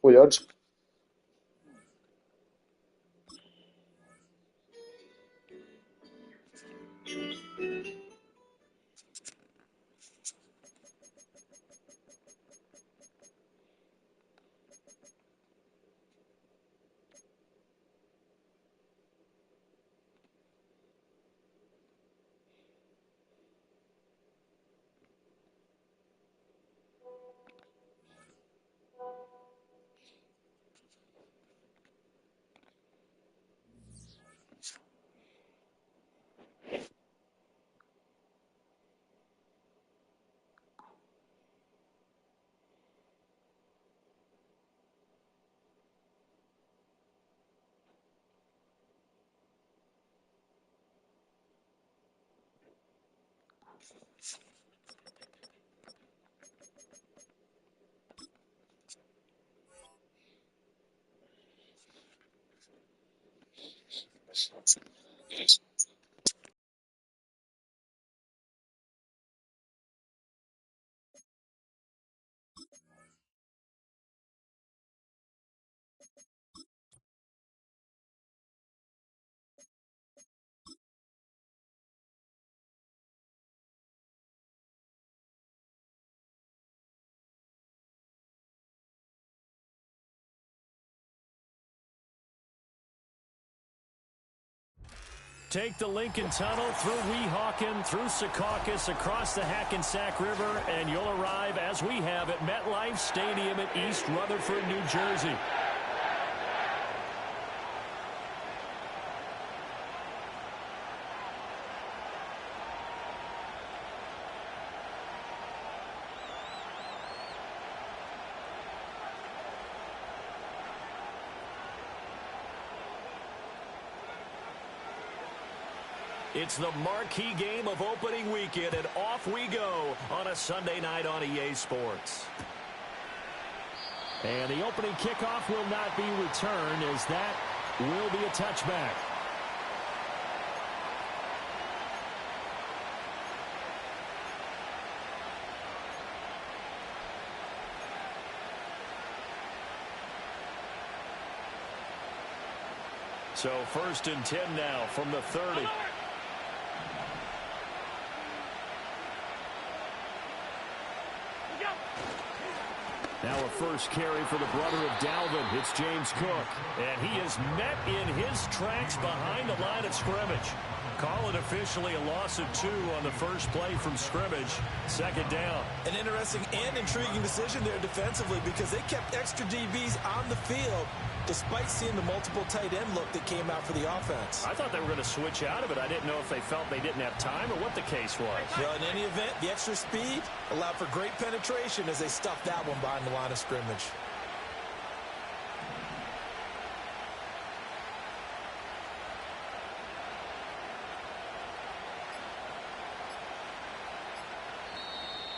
4 yards. Take the Lincoln Tunnel through Weehawken, through Secaucus, across the Hackensack River, and you'll arrive, as we have, at MetLife Stadium at East Rutherford, New Jersey. It's the marquee game of opening weekend, and off we go on a Sunday night on EA Sports. And the opening kickoff will not be returned, as that will be a touchback. So 1st and 10 now from the 30. Now a first carry for the brother of Dalvin. It's James Cook. And he is met in his tracks behind the line of scrimmage. Call it officially a loss of 2 on the first play from scrimmage. 2nd down. An interesting and intriguing decision there defensively, because they kept extra DBs on the field despite seeing the multiple tight end look that came out for the offense. I thought they were going to switch out of it. I didn't know if they felt they didn't have time or what the case was. Well, in any event, the extra speed allowed for great penetration as they stuffed that one behind the line of scrimmage.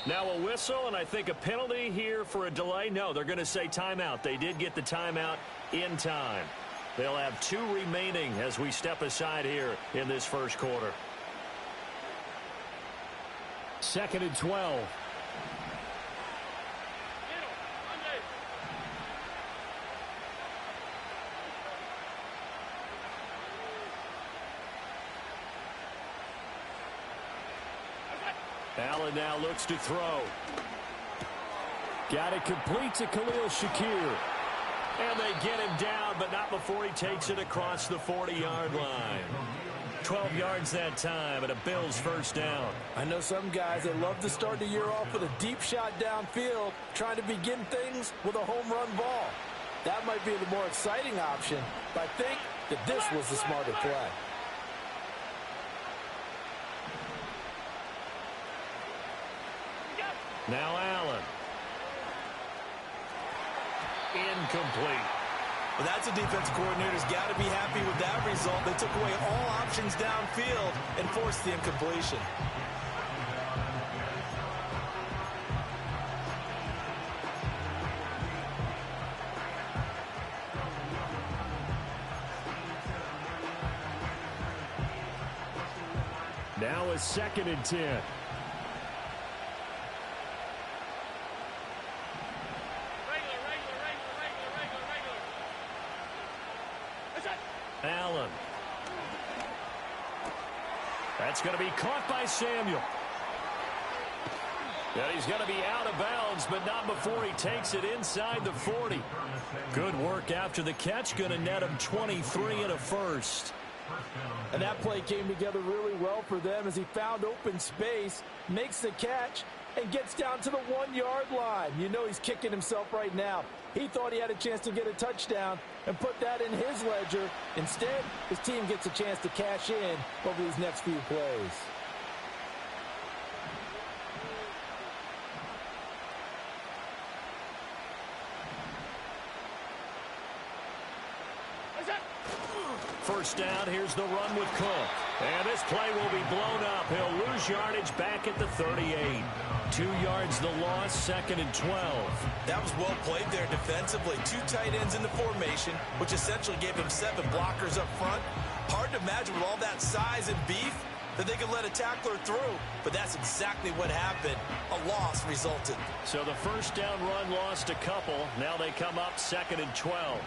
Now a whistle, and I think a penalty here for a delay. No, they're going to say timeout. They did get the timeout in time. They'll have 2 remaining as we step aside here in this first quarter. 2nd and 12. Allen now looks to throw. Got it complete to Khalil Shakir. And they get him down, but not before he takes it across the 40-yard line. 12 yards that time, and a Bills first down. I know some guys that love to start the year off with a deep shot downfield, trying to begin things with a home run ball. That might be the more exciting option, but I think that this was the smarter play. Now Allen. Incomplete. Well, that's a defensive coordinator's got to be happy with that result. They took away all options downfield and forced the incompletion. Now a 2nd and 10. That's going to be caught by Samuel. And he's going to be out of bounds, but not before he takes it inside the 40. Good work after the catch. Going to net him 23 and a first. And that play came together really well for them as he found open space, makes the catch, and gets down to the 1-yard line. You know he's kicking himself right now. He thought he had a chance to get a touchdown and put that in his ledger. Instead, his team gets a chance to cash in over these next few plays. First down, here's the run with Cook. And this play will be blown up. He'll lose yardage back at the 38. 2 yards the loss, 2nd and 12. That was well played there defensively. 2 tight ends in the formation, which essentially gave him 7 blockers up front. Hard to imagine with all that size and beef that they could let a tackler through. But that's exactly what happened. A loss resulted. So the first down run lost a couple. Now they come up 2nd and 12.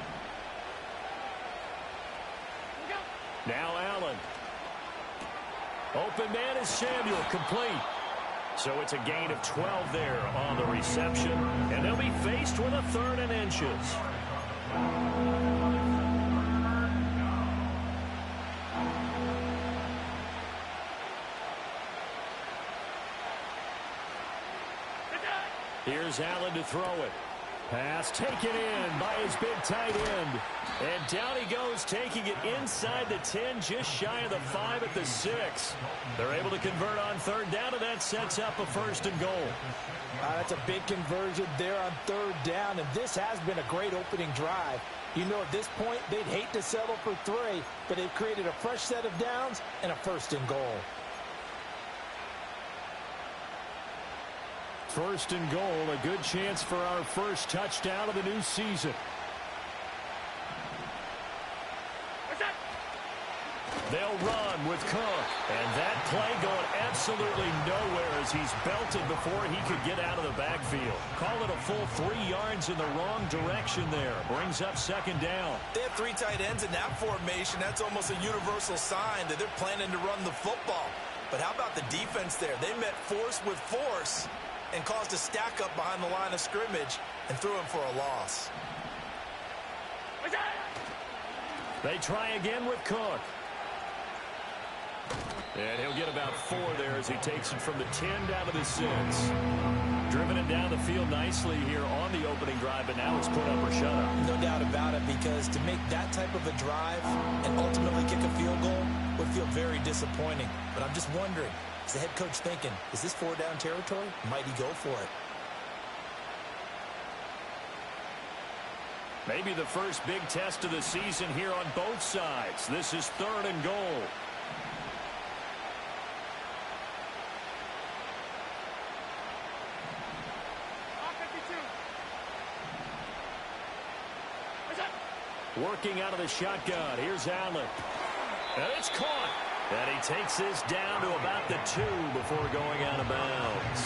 Now Allen. Open man is Samuel, complete. So it's a gain of 12 there on the reception. And they'll be faced with a 3rd and inches. Here's Allen to throw it. Pass taken in by his big tight end. And down he goes, taking it inside the 10, just shy of the 5 at the 6. They're able to convert on 3rd down, and that sets up a 1st and goal. That's a big conversion there on 3rd down, and this has been a great opening drive. You know, at this point, they'd hate to settle for 3, but they've created a fresh set of downs and a 1st and goal. 1st and goal, a good chance for our first touchdown of the new season. They'll run with Cook. And that play going absolutely nowhere as he's belted before he could get out of the backfield. Call it a full 3 yards in the wrong direction there. Brings up 2nd down. They have 3 tight ends in that formation. That's almost a universal sign that they're planning to run the football. But how about the defense there? They met force with force and caused a stack up behind the line of scrimmage and threw him for a loss. They try again with Cook. And he'll get about 4 there as he takes it from the 10 down to the 6. Driven it down the field nicely here on the opening drive, but now it's put up or shut up. No doubt about it, because to make that type of a drive and ultimately kick a field goal would feel very disappointing. But I'm just wondering, is the head coach thinking, is this 4-down territory? Might he go for it? Maybe the first big test of the season here on both sides. This is 3rd and goal. Working out of the shotgun. Here's Allen. And it's caught. And he takes this down to about the 2 before going out of bounds.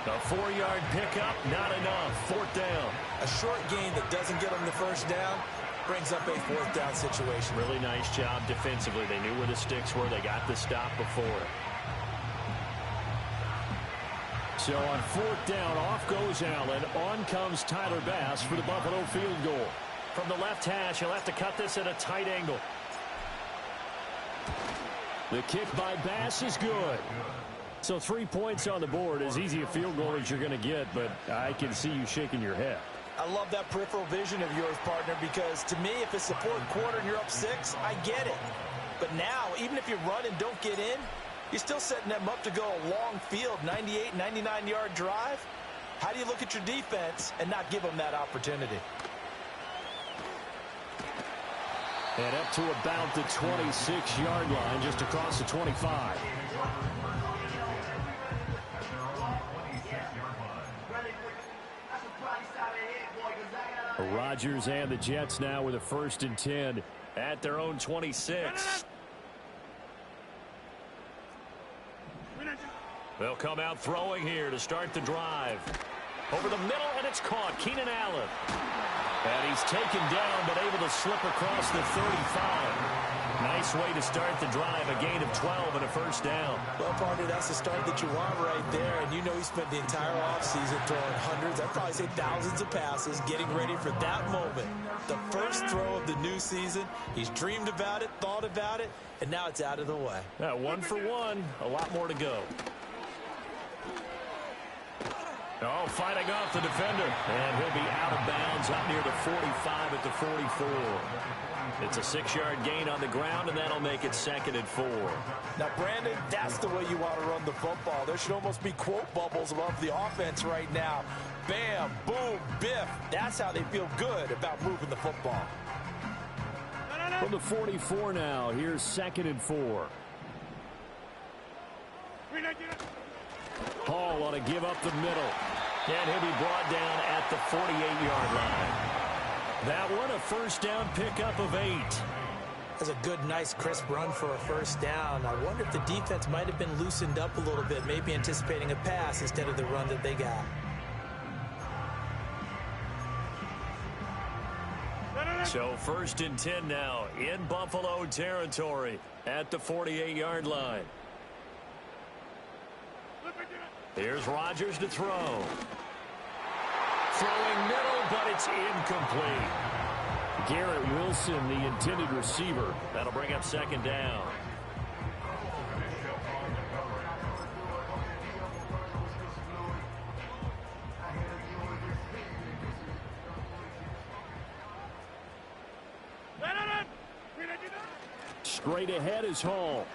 A 4-yard pickup, not enough. 4th down. A short gain that doesn't get them the 1st down brings up a 4th down situation. Really nice job defensively. They knew where the sticks were. They got the stop before it. So on 4th down, off goes Allen. On comes Tyler Bass for the Buffalo field goal. From the left hash, he'll have to cut this at a tight angle. The kick by Bass is good. So 3 points on the board. As easy a field goal as you're going to get, but I can see you shaking your head. I love that peripheral vision of yours, partner, because to me, if it's the 4th quarter and you're up 6, I get it. But now, even if you run and don't get in, you're still setting them up to go a long field, 98, 99-yard drive. How do you look at your defense and not give them that opportunity? And up to about the 26-yard line, just across the 25. Rodgers and the Jets now with a 1st and 10 at their own 26. They'll come out throwing here to start the drive. Over the middle, and it's caught. Keenan Allen. And he's taken down, but able to slip across the 35. Nice way to start the drive, a gain of 12 and a first down. Well, partner, that's the start that you want right there. And you know he spent the entire offseason throwing hundreds, I'd probably say thousands of passes, getting ready for that moment. The first throw of the new season. He's dreamed about it, thought about it, and now it's out of the way. 1 for 1, a lot more to go. Oh, fighting off the defender. And he'll be out of bounds up near the 45 at the 44. It's a 6-yard gain on the ground, and that'll make it 2nd and 4. Now, Brandon, that's the way you want to run the football. There should almost be quote bubbles above the offense right now. Bam, boom, biff. That's how they feel good about moving the football. From the 44 now, here's 2nd and 4. Hall ought to give up the middle. And he'll be brought down at the 48-yard line. That one, a first down pickup of 8. That's a good, nice, crisp run for a first down. I wonder if the defense might have been loosened up a little bit, maybe anticipating a pass instead of the run that they got. So 1st and 10 now in Buffalo territory at the 48-yard line. Here's Rodgers to throw. Throwing middle, but it's incomplete. Garrett Wilson, the intended receiver. That'll bring up 2nd down. Straight ahead is Hall.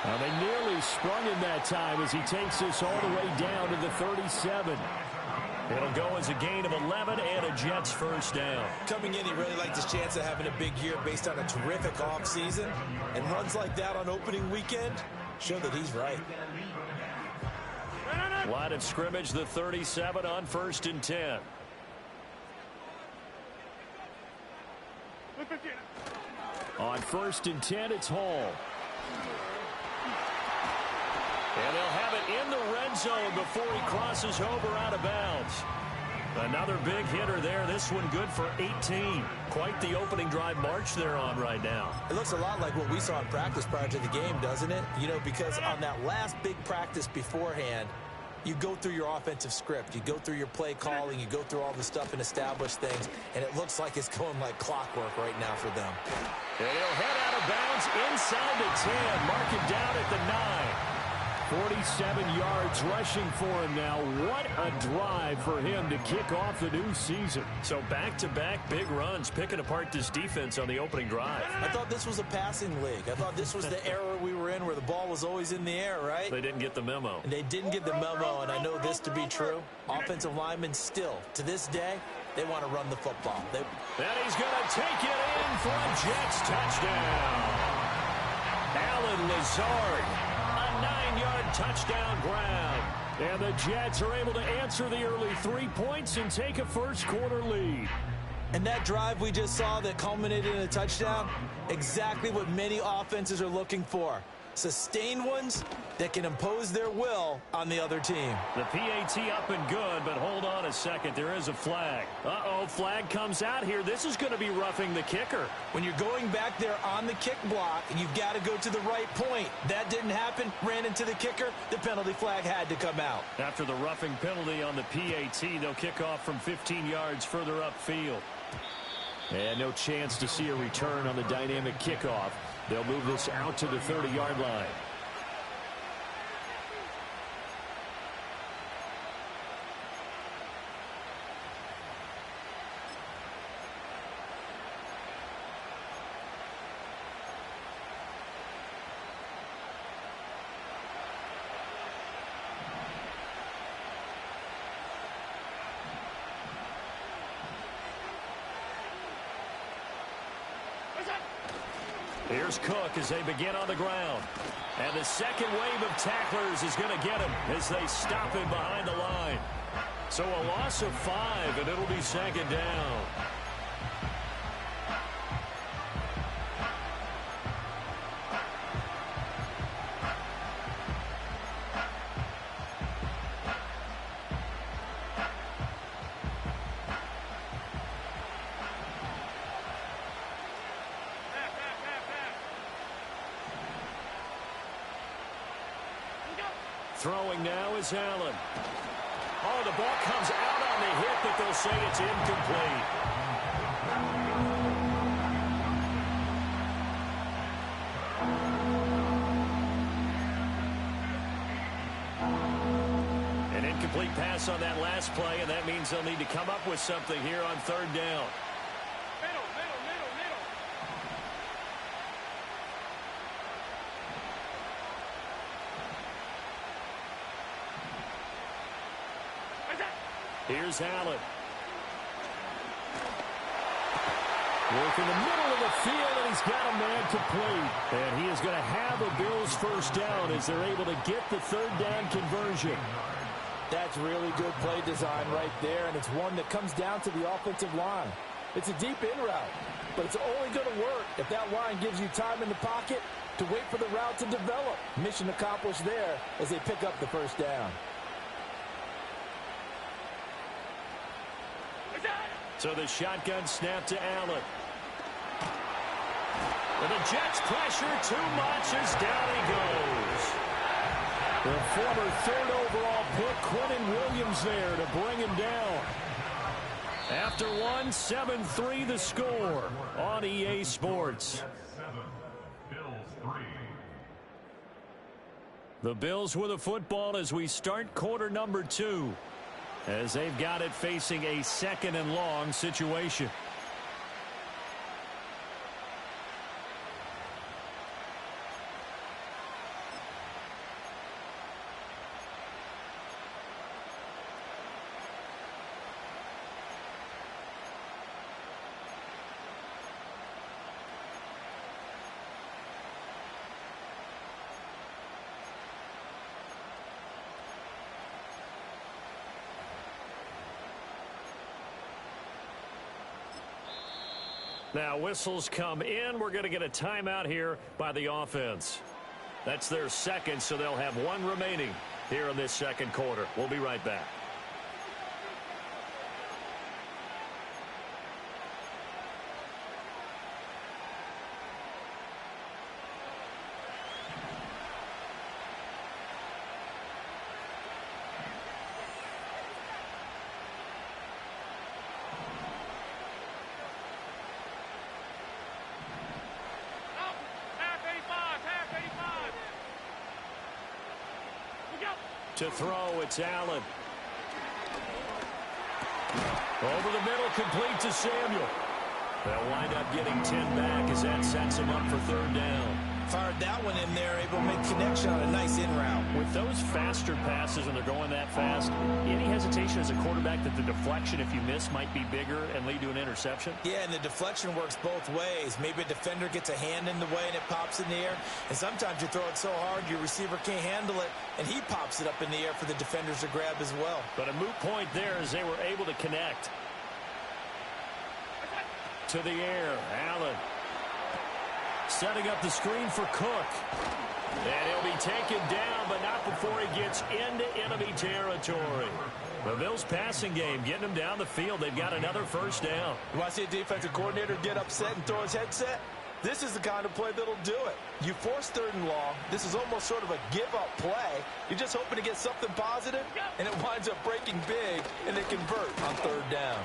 Now they nearly sprung him that time as he takes this all the way down to the 37. It'll go as a gain of 11 and a Jets first down. Coming in, he really liked his chance of having a big year based on a terrific offseason. And runs like that on opening weekend show that he's right. Line of scrimmage, the 37 on 1st and 10. On 1st and 10, it's Hall. And they'll have it in the red zone before he crosses over out of bounds. Another big hitter there. This one good for 18. Quite the opening drive march they're on right now. It looks a lot like what we saw in practice prior to the game, doesn't it? You know, because on that last big practice beforehand, you go through your offensive script. You go through your play calling. You go through all the stuff and establish things. And it looks like it's going like clockwork right now for them. And he'll head out of bounds inside the 10. Mark him down at the 9. 47 yards rushing for him now. What a drive for him to kick off the new season. So back-to-back big runs, picking apart this defense on the opening drive. I thought this was a passing league. I thought this was the era we were in where the ball was always in the air, right? They didn't get the memo. And they didn't get the memo, and I know this to be true. Offensive linemen still, to this day, they want to run the football. And he's going to take it in for a Jets touchdown. Alan Lazard. 9-yard touchdown grab. And the Jets are able to answer the early 3 points and take a first-quarter lead. And that drive we just saw that culminated in a touchdown, exactly what many offenses are looking for. Sustained ones that can impose their will on the other team. The PAT up and good, but hold on a second. There is a flag. Uh-oh, flag comes out here. This is going to be roughing the kicker. When you're going back there on the kick block, and you've got to go to the right point. That didn't happen. Ran into the kicker. The penalty flag had to come out. After the roughing penalty on the PAT, they'll kick off from 15 yards further upfield. And no chance to see a return on the dynamic kickoff. They'll move this out to the 30-yard line. Here's Cook as they begin on the ground. And the second wave of tacklers is going to get him as they stop him behind the line. So a loss of 5, and it'll be 2nd down. Throwing now is Allen. Oh, the ball comes out on the hit, but they'll say it's incomplete. An incomplete pass on that last play, and that means they'll need to come up with something here on third down. Here's Allen. Working the middle of the field, and he's got a man complete. And he is going to have a Bills first down as they're able to get the third down conversion. That's really good play design right there, and it's one that comes down to the offensive line. It's a deep in route, but it's only going to work if that line gives you time in the pocket to wait for the route to develop. Mission accomplished there as they pick up the first down. So the shotgun snap to Allen. And the Jets pressure too much as down he goes. The former third overall pick, Quentin Williams, there to bring him down. After one, 7-3 the score on EA Sports. The Bills with the football as we start quarter number 2. As they've got it facing a second and long situation. Now whistles come in. We're going to get a timeout here by the offense. That's their second, so they'll have one remaining here in this second quarter. We'll be right back. To throw, it's Allen. Over the middle, complete to Samuel. They'll wind up getting 10 back as that sets them up for third down. Fired that one in there, able to make connection on a nice in route. With those faster passes and they're going that fast, any hesitation as a quarterback that the deflection, if you miss, might be bigger and lead to an interception? Yeah, and the deflection works both ways. Maybe a defender gets a hand in the way and it pops in the air. And sometimes you throw it so hard your receiver can't handle it, and he pops it up in the air for the defenders to grab as well. But a moot point there as they were able to connect. To the air, Allen. Setting up the screen for Cook. And he'll be taken down, but not before he gets into enemy territory. The Bills passing game, getting them down the field. They've got another first down. You want to see a defensive coordinator get upset and throw his headset? This is the kind of play that'll do it. You force third and long. This is almost sort of a give-up play. You're just hoping to get something positive, and it winds up breaking big, and they convert on third down.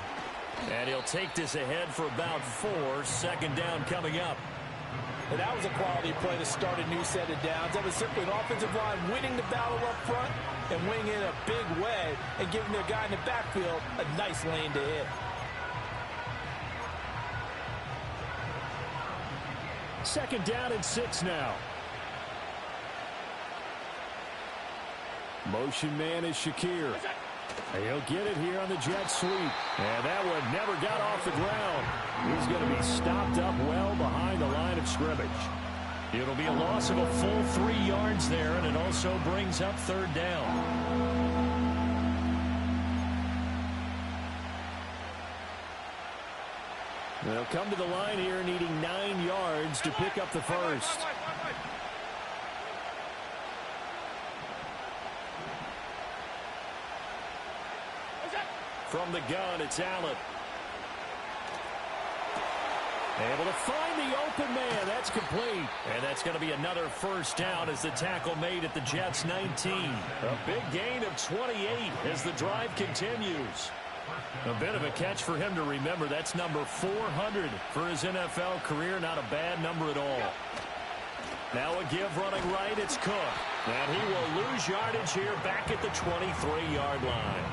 And he'll take this ahead for about 4. Second down coming up. And that was a quality play to start a new set of downs. That was simply an offensive line winning the battle up front and winning in a big way and giving their guy in the backfield a nice lane to hit. Second down and 6 now. Motion man is Shakir. He'll get it here on the jet sweep. And that one never got off the ground. He's going to be stopped up well behind the line of scrimmage. It'll be a loss of a full 3 yards there, and it also brings up third down. They'll come to the line here needing 9 yards to pick up the first. From the gun, it's Allen. Able to find the open man. That's complete. And that's going to be another first down as the tackle made at the Jets' 19. A big gain of 28 as the drive continues. A bit of a catch for him to remember. That's number 400 for his NFL career. Not a bad number at all. Now a give running right. It's Cook. And he will lose yardage here back at the 23-yard line.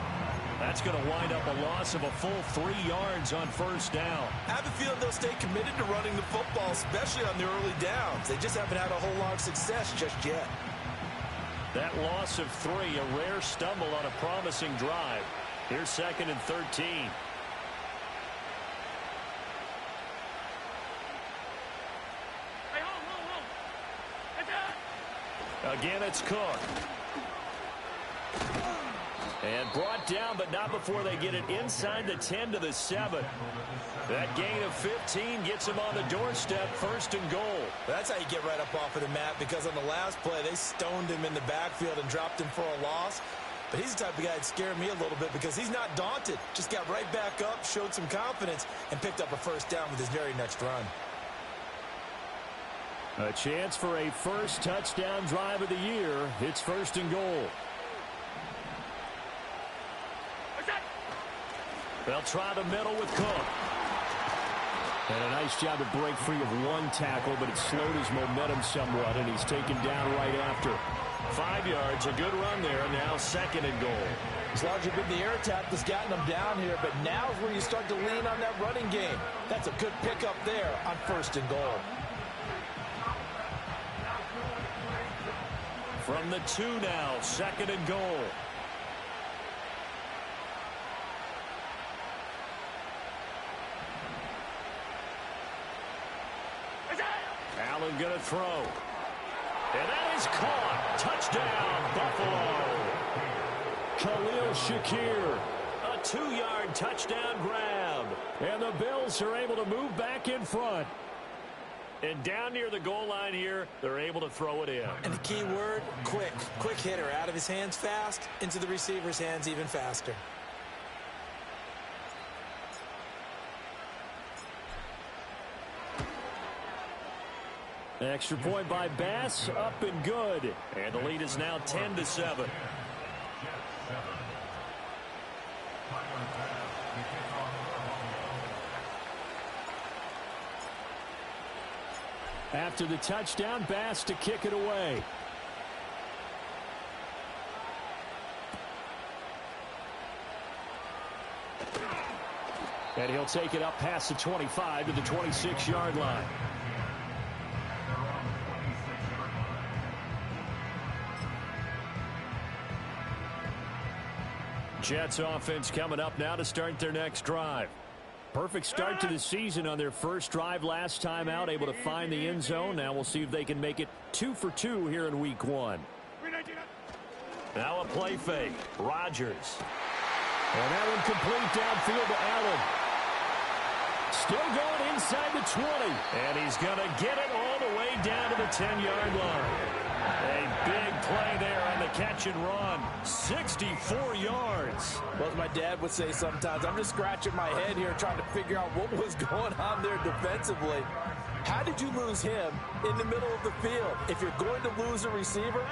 That's going to wind up a loss of a full 3 yards on first down. I have a feeling they'll stay committed to running the football, especially on the early downs. They just haven't had a whole lot of success just yet. That loss of 3, a rare stumble on a promising drive. Here's 2nd and 13. Again, it's Cook. And brought down, but not before they get it inside the 10 to the 7. That gain of 15 gets him on the doorstep, 1st and goal. That's how you get right up off of the mat, because on the last play, they stoned him in the backfield and dropped him for a loss. But he's the type of guy that scared me a little bit because he's not daunted. Just got right back up, showed some confidence, and picked up a first down with his very next run. A chance for a first touchdown drive of the year. It's 1st and goal. They'll try the middle with Cook. And a nice job to break free of 1 tackle, but it slowed his momentum somewhat, and he's taken down right after. 5 yards, a good run there, now 2nd and goal. It's largely been the air attack that's gotten them down here, but now is where you start to lean on that running game. That's a good pickup there on 1st and goal. From the 2 now, 2nd and goal. Allen going to throw. And that is caught. Touchdown, Buffalo. Khalil Shakir. A 2-yard touchdown grab. And the Bills are able to move back in front. And down near the goal line here, they're able to throw it in. And the key word, quick. Quick hitter. Out of his hands fast, into the receiver's hands even faster. Extra point by Bass, up and good. And the lead is now 10 to 7. After the touchdown, Bass to kick it away. And he'll take it up past the 25 to the 26-yard line. Jets offense coming up now to start their next drive. Perfect start to the season on their first drive last time out, able to find the end zone. Now we'll see if they can make it 2 for 2 here in week 1. Now a play fake. Rodgers. And that one complete downfield to Allen. Still going inside the 20. And he's going to get it all the way down to the 10-yard line. A big play there on the catch and run. 64 yards. Well, as my dad would say sometimes, I'm just scratching my head here trying to figure out what was going on there defensively. How did you lose him in the middle of the field? If you're going to lose a receiver,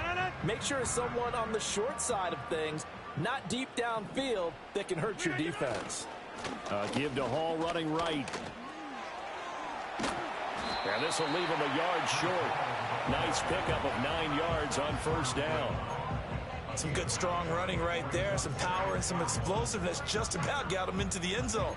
make sure it's someone on the short side of things, not deep downfield, that can hurt your defense. Give to Hall running right. And this will leave him a yard short. Nice pickup of 9 yards on first down. Some good strong running right there. Some power and some explosiveness just about got him into the end zone.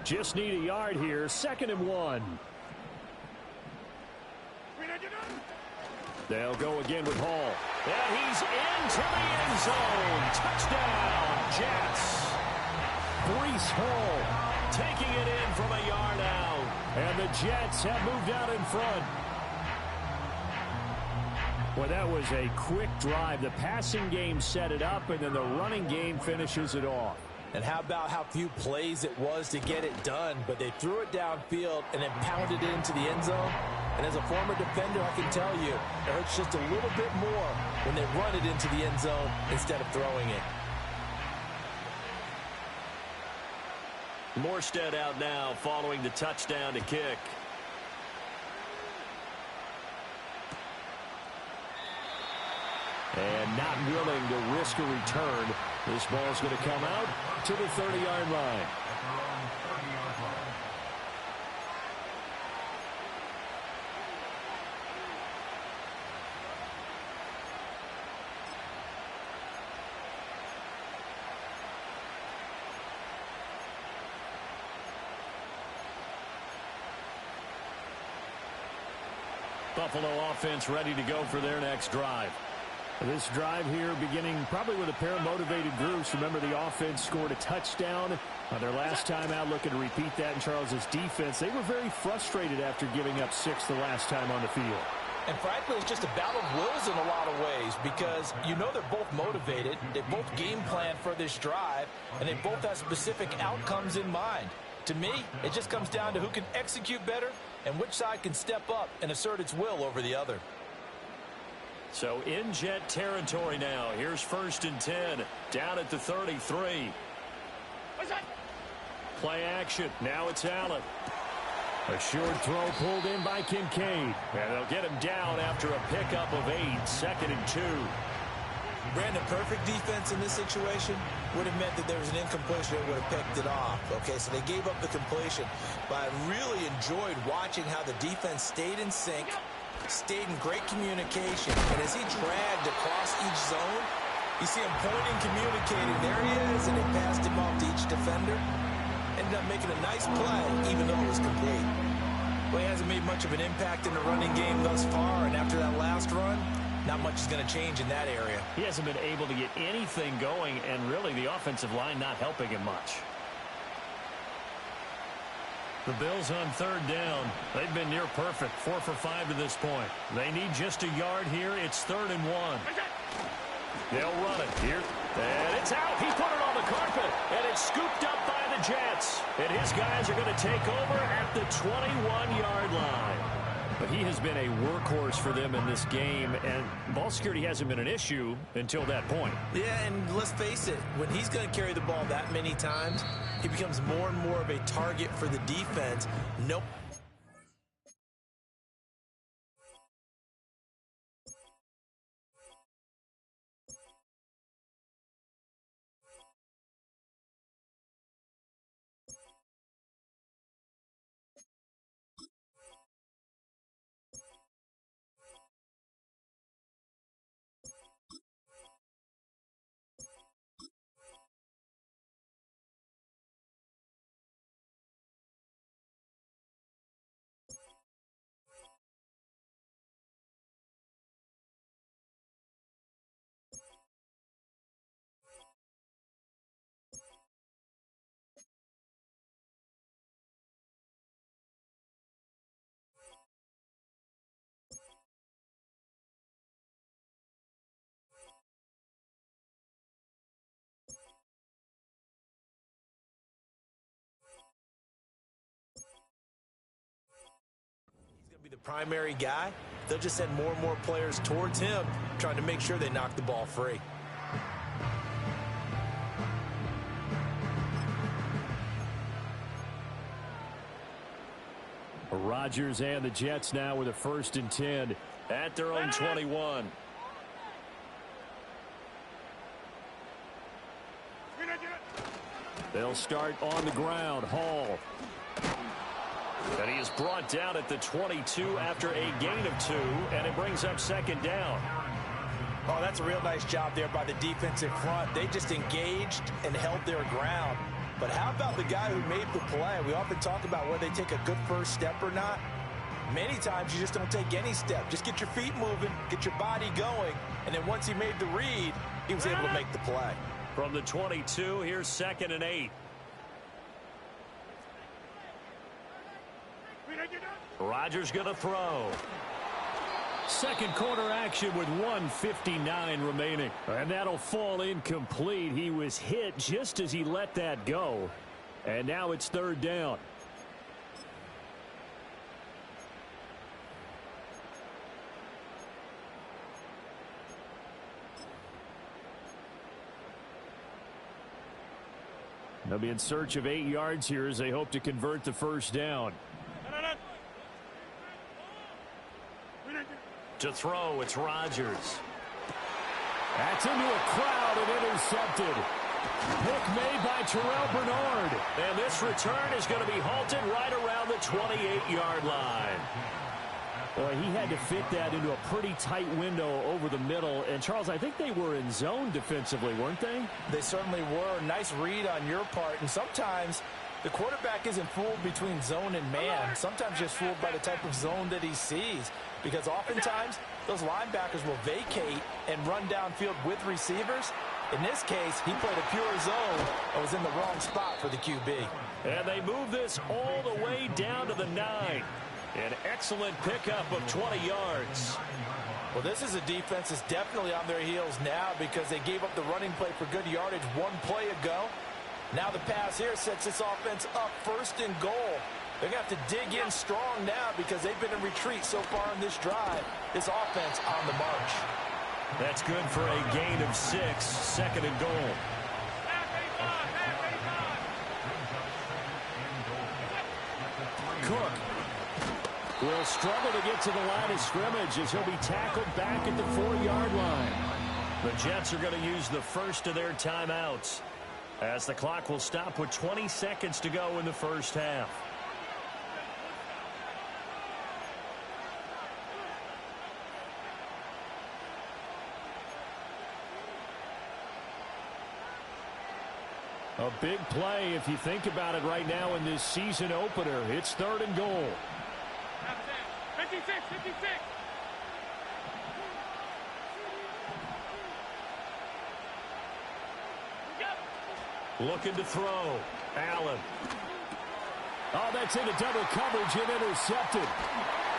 Just need a yard here. 2nd and 1. They'll go again with Hall. And he's into the end zone. Touchdown, Jets. Breece Hall taking it in from a yard out. And the Jets have moved out in front. Well, that was a quick drive. The passing game set it up, and then the running game finishes it off. And how about how few plays it was to get it done, but they threw it downfield and then pounded it into the end zone. And as a former defender, I can tell you, it hurts just a little bit more when they run it into the end zone instead of throwing it. Morstead out now following the touchdown to kick. And not willing to risk a return. This ball's going to come out to the 30-yard line. Buffalo offense ready to go for their next drive. This drive here beginning probably with a pair of motivated groups. Remember, the offense scored a touchdown on their last time out. Looking to repeat that in Charles's defense. They were very frustrated after giving up 6 the last time on the field. And frankly, it's just a battle of wills in a lot of ways because you know they're both motivated. They both game plan for this drive, and they both have specific outcomes in mind. To me, it just comes down to who can execute better and which side can step up and assert its will over the other. So in Jet territory now. Here's 1st and 10 down at the 33. Play action. Now it's Allen. A short throw pulled in by Kincaid. And they'll get him down after a pickup of 8. 2nd and 2. Brandon, perfect defense in this situation would have meant that there was an incompletion that would have picked it off. Okay, so they gave up the completion. But I really enjoyed watching how the defense stayed in sync, stayed in great communication. And as he dragged across each zone, you see him pointing, communicating. There he is, and they passed him off to each defender. Ended up making a nice play, even though it was complete. Well, he hasn't made much of an impact in the running game thus far, and after that last run, not much is going to change in that area. He hasn't been able to get anything going, and really the offensive line not helping him much. The Bills on 3rd down. They've been near perfect, 4 for 5 to this point. They need just a yard here. It's 3rd and 1. They'll run it here. And it's out. He put it on the carpet, and it's scooped up by the Jets. And his guys are going to take over at the 21-yard line. But he has been a workhorse for them in this game, and ball security hasn't been an issue until that point. Yeah, and let's face it, when he's going to carry the ball that many times, he becomes more and more of a target for the defense. Nope. Be the primary guy. They'll just send more and more players towards him, trying to make sure they knock the ball free. Rodgers and the Jets now with a 1st and 10 at their own 21. They'll start on the ground. Hall. And he is brought down at the 22 after a gain of 2, and it brings up 2nd down. Oh, that's a real nice job there by the defensive front. They just engaged and held their ground. But how about the guy who made the play? We often talk about whether they take a good first step or not. Many times you just don't take any step. Just get your feet moving, get your body going, and then once he made the read, he was able to make the play. From the 22, here's 2nd and 8. Rodgers going to throw. Second quarter action with 1:59 remaining. And that'll fall incomplete. He was hit just as he let that go. And now it's 3rd down. They'll be in search of 8 yards here as they hope to convert the first down. To throw, it's Rodgers. That's into a crowd and intercepted. Pick made by Terrell Bernard. And this return is going to be halted right around the 28-yard line. Boy, he had to fit that into a pretty tight window over the middle. And, Charles, I think they were in zone defensively, weren't they? They certainly were. Nice read on your part. And sometimes the quarterback isn't fooled between zone and man. Sometimes just fooled by the type of zone that he sees. Because oftentimes, those linebackers will vacate and run downfield with receivers. In this case, he played a pure zone and was in the wrong spot for the QB. And they move this all the way down to the 9. An excellent pickup of 20 yards. Well, this is a defense that's definitely on their heels now because they gave up the running play for good yardage one play ago. Now the pass here sets this offense up 1st and goal. They're going to have to dig in strong now because they've been in retreat so far in this drive. This offense on the march. That's good for a gain of 6, 2nd and goal. Cook will struggle to get to the line of scrimmage as he'll be tackled back at the 4-yard line. The Jets are going to use the first of their timeouts as the clock will stop with 20 seconds to go in the first half. A big play if you think about it right now in this season opener. It's 3rd and goal. 56. Looking to throw. Allen. Oh, that's into double coverage and intercepted.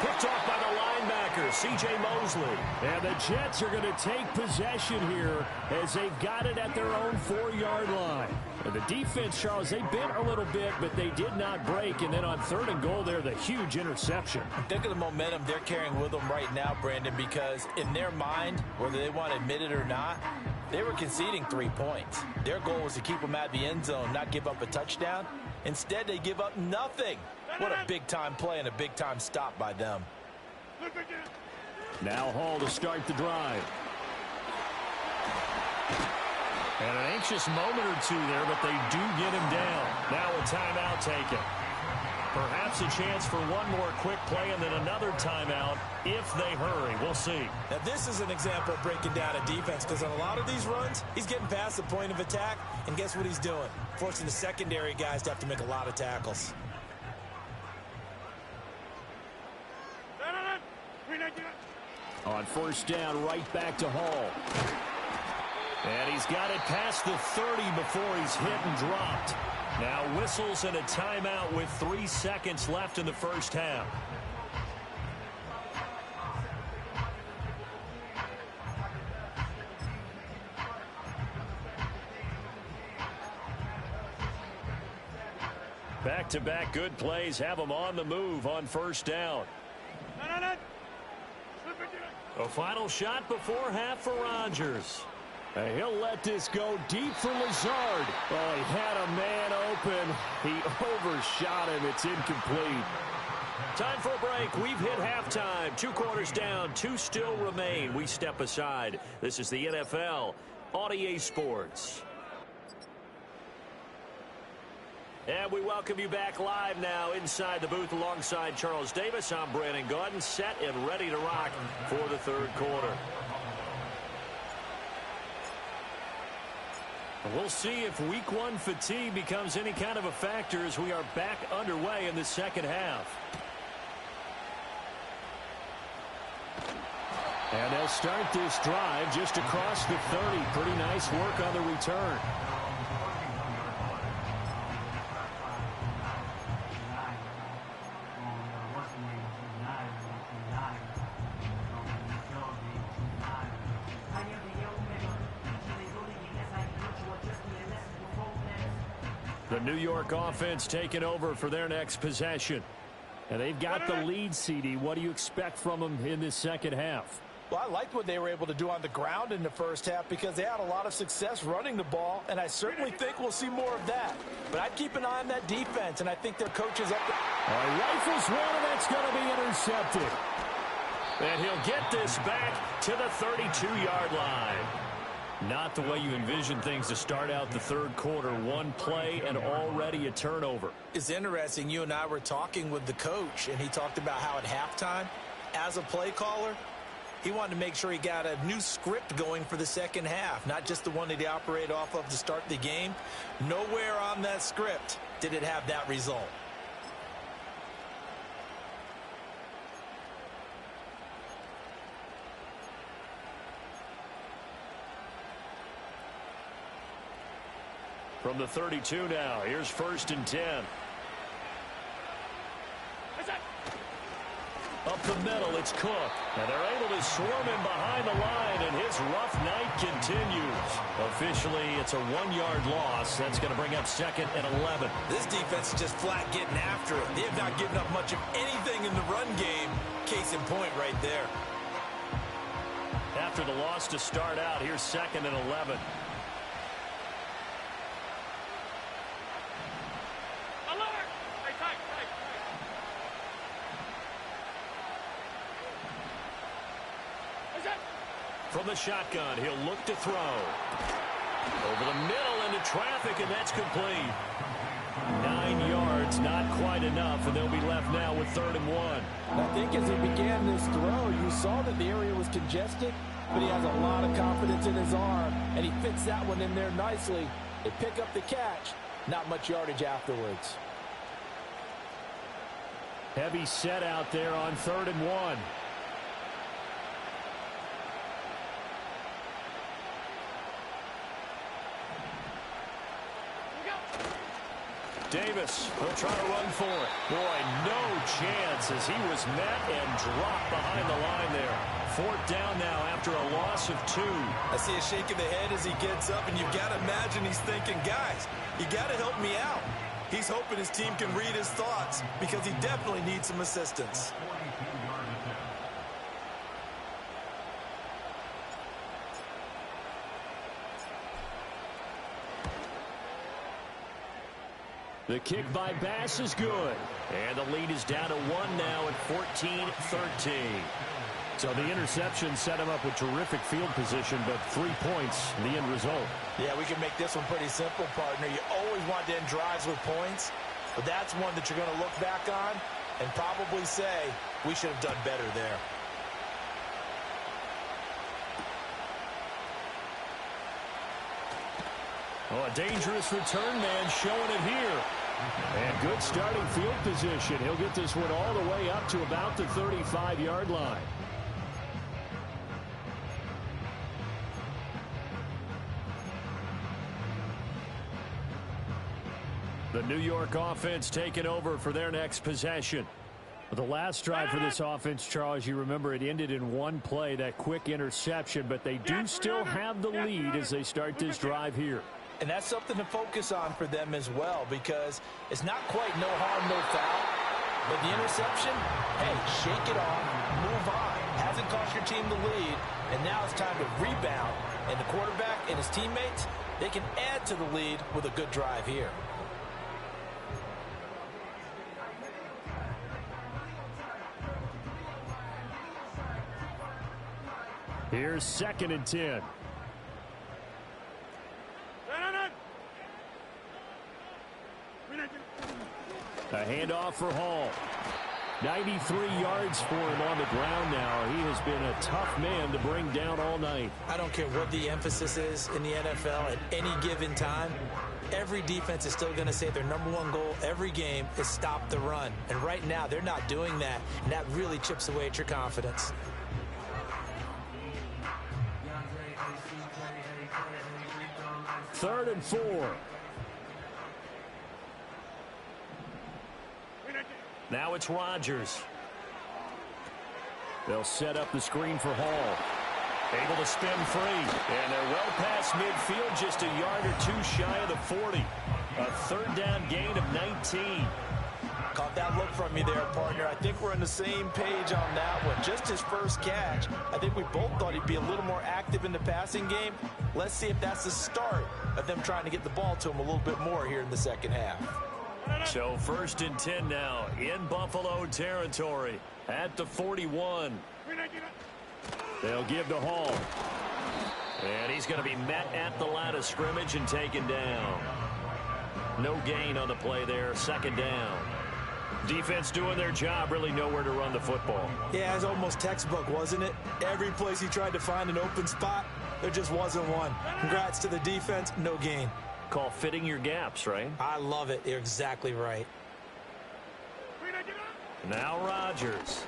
Picked off by the linebacker, C.J. Mosley. And the Jets are going to take possession here as they've got it at their own 4-yard line. And the defense, Charles, they bent a little bit, but they did not break. And then on 3rd and goal there, the huge interception. Think of the momentum they're carrying with them right now, Brandon, because in their mind, whether they want to admit it or not, they were conceding 3 points. Their goal was to keep them at the end zone, not give up a touchdown. Instead, they give up nothing. What a big-time play and a big-time stop by them. Now Hall to start the drive. And an anxious moment or two there, but they do get him down. Now a timeout taken. Perhaps a chance for one more quick play and then another timeout if they hurry. We'll see. Now, this is an example of breaking down a defense because on a lot of these runs, he's getting past the point of attack, and guess what he's doing? Forcing the secondary guys to have to make a lot of tackles. On 1st down, right back to Hall. And he's got it past the 30 before he's hit and dropped. Now whistles and a timeout with 3 seconds left in the first half. Back-to-back good plays have them on the move on 1st down. A final shot before half for Rodgers. He'll let this go deep for Lazard. Oh, he had a man open. He overshot him. It's incomplete. Time for a break. We've hit halftime. 2 quarters down. 2 still remain. We step aside. This is the NFL on EA Sports. And we welcome you back live now inside the booth alongside Charles Davis. I'm Brandon Gaudin, set and ready to rock for the 3rd quarter. We'll see if week 1 fatigue becomes any kind of a factor as we are back underway in the 2nd half. And they'll start this drive just across the 30. Pretty nice work on the return. The New York offense taking over for their next possession. And they've got the lead, CD. What do you expect from them in this 2nd half? Well, I liked what they were able to do on the ground in the first half because they had a lot of success running the ball, and I certainly think we'll see more of that. But I'd keep an eye on that defense, and I think their coaches up there. Rifles one, and that's going to be intercepted. And he'll get this back to the 32-yard line. Not the way you envision things to start out the third quarter. One play and already a turnover. It's interesting. You and I were talking with the coach, and he talked about how at halftime, as a play caller, he wanted to make sure he got a new script going for the second half, not just the one that he operated off of to start the game. Nowhere on that script did it have that result. From the 32 now, here's 1st and 10. Up the middle, it's Cook. And they're able to swarm him behind the line, and his rough night continues. Officially, it's a 1-yard loss. That's going to bring up 2nd and 11. This defense is just flat getting after it. They have not given up much of anything in the run game. Case in point right there. After the loss to start out, here's 2nd and 11. From the shotgun, he'll look to throw. Over the middle into traffic, and that's complete. 9 yards, not quite enough, and they'll be left now with 3rd and 1. I think as he began this throw, you saw that the area was congested, but he has a lot of confidence in his arm, and he fits that one in there nicely. They pick up the catch, not much yardage afterwards. Heavy set out there on 3rd and 1. Davis will try to run for it. Boy, no chance as he was met and dropped behind the line there. 4th down now after a loss of 2. I see a shake of the head as he gets up, and you've got to imagine he's thinking, guys, you got to help me out. He's hoping his team can read his thoughts because he definitely needs some assistance. The kick by Bass is good. And the lead is down to 1 now at 14-13. So the interception set him up with terrific field position, but 3 points, the end result. Yeah, we can make this one pretty simple, partner. You always want to end drives with points, but that's one that you're going to look back on and probably say, we should have done better there. Oh, a dangerous return man showing it here. And good starting field position. He'll get this one all the way up to about the 35-yard line. The New York offense taking over for their next possession. The last drive for this offense, Charles, you remember it ended in one play, that quick interception, but they do still have the lead as they start this drive here. And that's something to focus on for them as well, because it's not quite no harm, no foul. But the interception, hey, shake it off, move on. Hasn't cost your team the lead, and now it's time to rebound. And the quarterback and his teammates, they can add to the lead with a good drive here. Here's 2nd and 10. A handoff for Hall. 93 yards for him on the ground now. He has been a tough man to bring down all night. I don't care what the emphasis is in the NFL at any given time. Every defense is still going to say their #1 goal every game is stop the run. And right now, they're not doing that, and that really chips away at your confidence. Third and 4. Now it's Rodgers. They'll set up the screen for Hall. Able to spin free. And they're well past midfield, just a yard or two shy of the 40. A 3rd down gain of 19. Caught that look from you there, partner. I think we're on the same page on that one. Just his first catch. I think we both thought he'd be a little more active in the passing game. Let's see if that's the start of them trying to get the ball to him a little bit more here in the second half. So 1st and 10 now in Buffalo territory at the 41. They'll give to Hall. And he's going to be met at the line of scrimmage and taken down. No gain on the play there. 2nd down. Defense doing their job, really nowhere to run the football. Yeah, it's almost textbook, wasn't it? Every place he tried to find an open spot, there just wasn't one. Congrats to the defense, no gain. Call fitting your gaps, right? I love it. You're exactly right. Now Rodgers.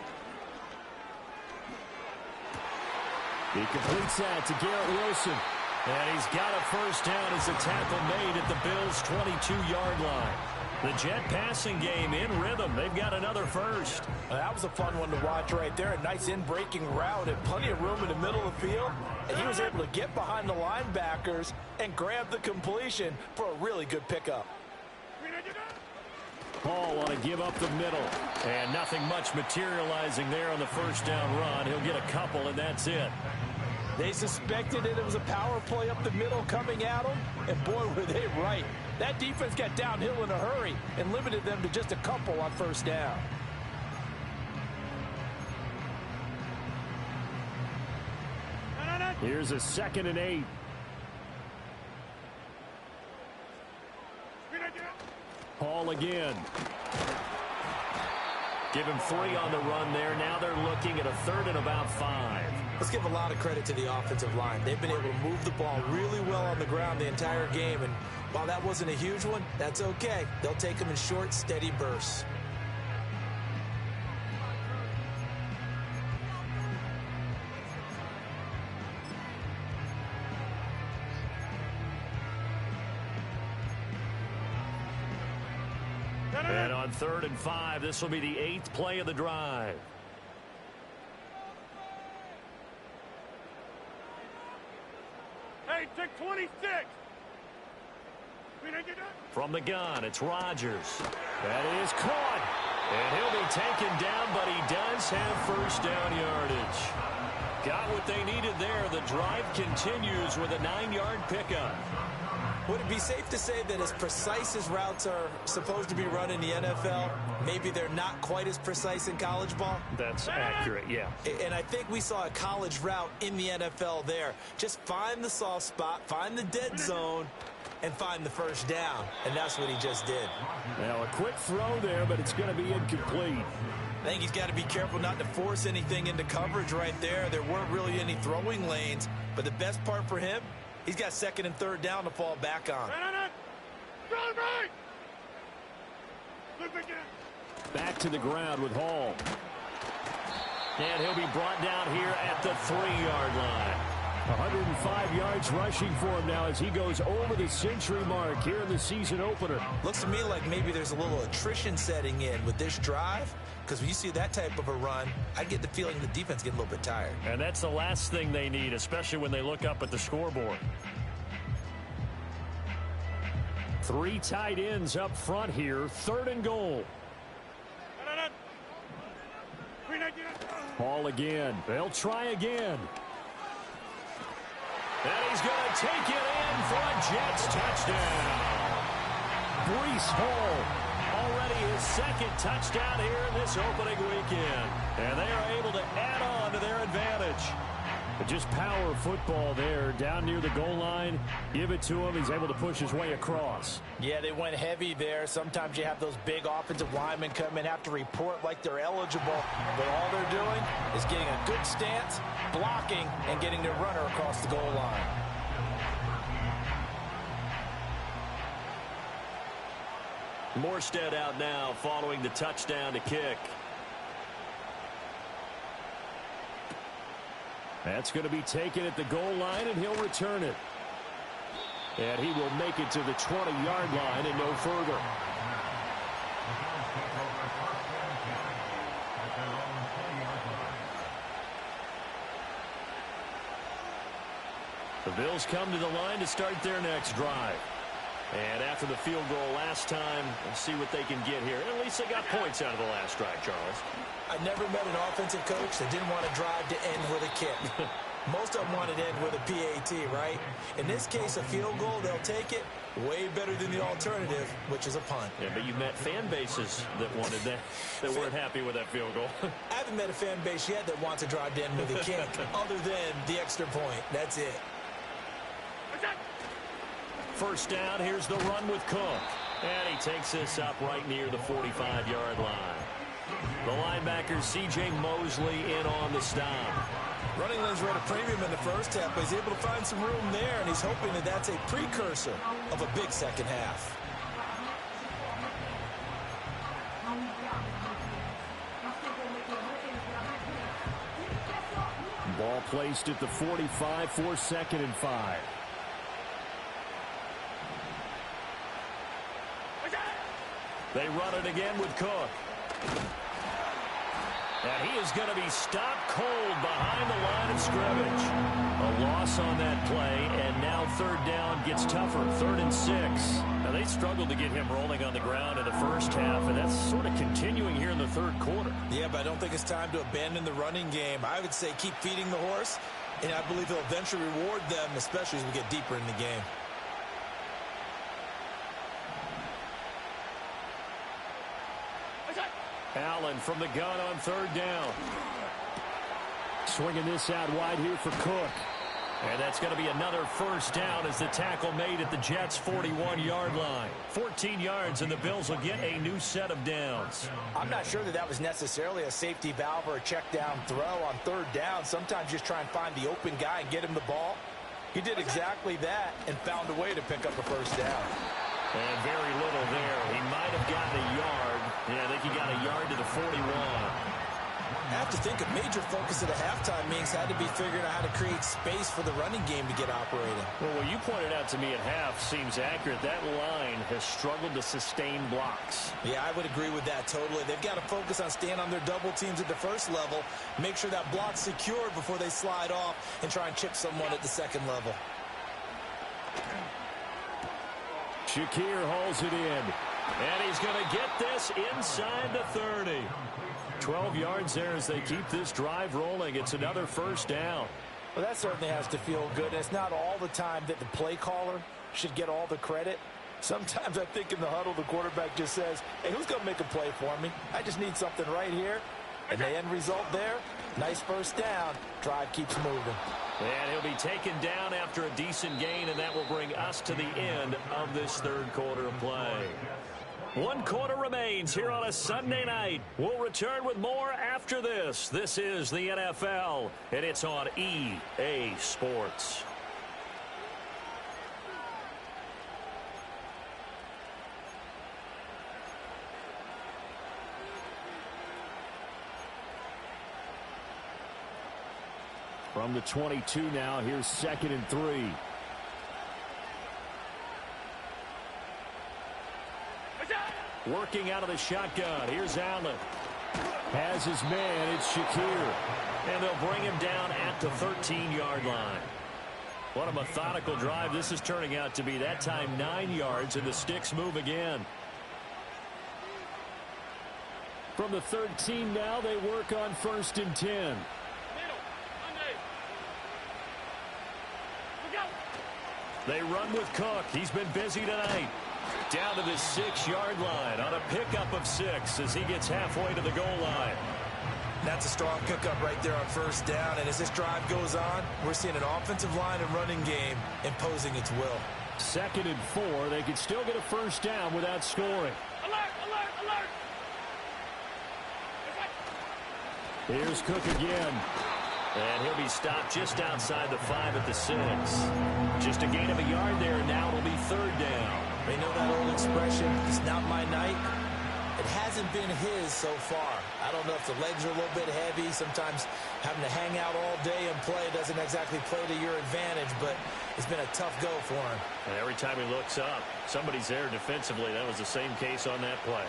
He completes that to Garrett Wilson. And he's got a 1st down as a tackle made at the Bills' 22-yard line. The Jet passing game in rhythm. They've got another 1st. That was a fun one to watch right there. A nice in-breaking route and plenty of room in the middle of the field. And he was able to get behind the linebackers and grab the completion for a really good pickup. Hall want to give up the middle. And nothing much materializing there on the 1st down run. He'll get a couple, and that's it. They suspected that it was a power play up the middle coming at them, and boy, were they right. That defense got downhill in a hurry and limited them to just a couple on 1st down. Here's a 2nd and 8. Hall again. Give him 3 on the run there. Now they're looking at a 3rd and about 5. Let's give a lot of credit to the offensive line. They've been able to move the ball really well on the ground the entire game. And while that wasn't a huge one, that's okay. They'll take them in short, steady bursts. And on 3rd and 5, this will be the 8th play of the drive. Hey, take 26. From the gun, it's Rodgers. That is caught. And he'll be taken down, but he does have 1st down yardage. Got what they needed there. The drive continues with a 9-yard pickup. Would it be safe to say that as precise as routes are supposed to be run in the NFL, maybe they're not quite as precise in college ball? That's accurate, yeah. And I think we saw a college route in the NFL there. Just find the soft spot, find the dead zone, and find the 1st down. And that's what he just did. Now a quick throw there, but it's going to be incomplete. I think he's got to be careful not to force anything into coverage right there. There weren't really any throwing lanes. But the best part for him, he's got 2nd and 3rd down to fall back on. Back to the ground with Hall. And he'll be brought down here at the 3-yard line. 105 yards rushing for him now as he goes over the century mark here in the season opener. Looks to me like maybe there's a little attrition setting in with this drive, because when you see that type of a run, I get the feeling the defense getting a little bit tired. And that's the last thing they need, especially when they look up at the scoreboard. 3 tight ends up front here. 3rd and goal. Hall again. They'll try again. And he's going to take it in for a Jets touchdown. Breece Hall. Already his 2nd touchdown here in this opening weekend. And they are able to add on to their advantage. But just power football there down near the goal line. Give it to him. He's able to push his way across. Yeah, they went heavy there. Sometimes you have those big offensive linemen come in, have to report like they're eligible. But all they're doing is getting a good stance, blocking, and getting their runner across the goal line. Morstead out now following the touchdown to kick. That's going to be taken at the goal line, and he'll return it. And he will make it to the 20-yard line and no further. The Bills come to the line to start their next drive. And after the field goal last time, we'll see what they can get here. At least they got points out of the last drive, Charles. I never met an offensive coach that didn't want to drive to end with a kick. Most of them wanted to end with a PAT, right? In this case, a field goal, they'll take it. Way better than the alternative, which is a punt. Yeah, but you met fan bases that wanted that, that weren't happy with that field goal. I haven't met a fan base yet that wants to drive to end with a kick, other than the extra point. That's it. First down, here's the run with Cook. And he takes this up right near the 45-yard line. The linebacker, C.J. Mosley, in on the stop. Running lanes were at a premium in the first half, but he's able to find some room there, and he's hoping that that's a precursor of a big second half. Ball placed at the 45 for 2nd and 5. They run it again with Cook. And he is going to be stopped cold behind the line of scrimmage. A loss on that play, and now 3rd down gets tougher. 3rd and 6. Now, they struggled to get him rolling on the ground in the first half, and that's sort of continuing here in the 3rd quarter. Yeah, but I don't think it's time to abandon the running game. I would say keep feeding the horse, and I believe he'll eventually reward them, especially as we get deeper in the game. Allen from the gun on 3rd down. Swinging this out wide here for Cook. And that's going to be another first down as the tackle made at the Jets' 41-yard line. 14 yards, and the Bills will get a new set of downs. I'm not sure that was necessarily a safety valve or a check down throw on 3rd down. Sometimes just try and find the open guy and get him the ball. He did exactly that and found a way to pick up a first down. And very little there. He might have gotten a yard. Yeah, I think he got a yard to the 41. I have to think a major focus of the halftime meetings had to be figuring out how to create space for the running game to get operating. Well, what you pointed out to me at half seems accurate. That line has struggled to sustain blocks. Yeah, I would agree with that totally. They've got to focus on staying on their double teams at the first level, make sure that block's secured before they slide off and try and chip someone at the second level. Shakir hauls it in. And he's going to get this inside the 30. 12 yards there as they keep this drive rolling. It's another first down. Well, that certainly has to feel good. And it's not all the time that the play caller should get all the credit. Sometimes I think in the huddle, the quarterback just says, hey, who's going to make a play for me? I just need something right here. And the end result there, nice first down. Drive keeps moving. And he'll be taken down after a decent gain, and that will bring us to the end of this 3rd quarter of play. 1 quarter remains here on a Sunday night. We'll return with more after this. This is the NFL, and it's on EA Sports. From the 22 now, here's 2nd and 3. Working out of the shotgun. Here's Allen. Has his man. It's Shakir. And they'll bring him down at the 13-yard line. What a methodical drive this is turning out to be. That time 9 yards, and the sticks move again. From the 13 now, they work on 1st and 10. They run with Cook. He's been busy tonight. Down to the 6-yard line on a pickup of 6 as he gets halfway to the goal line. That's a strong pickup right there on 1st down. And as this drive goes on, we're seeing an offensive line and running game imposing its will. 2nd and 4. They could still get a first down without scoring. Alert, alert, alert. Here's Cook again. And he'll be stopped just outside the 5 at the 6. Just a gain of a yard there, and now it'll be 3rd down. They know that old expression, it's not my night. It hasn't been his so far. I don't know if the legs are a little bit heavy. Sometimes having to hang out all day and play doesn't exactly play to your advantage, but it's been a tough go for him. And every time he looks up, somebody's there defensively. That was the same case on that play.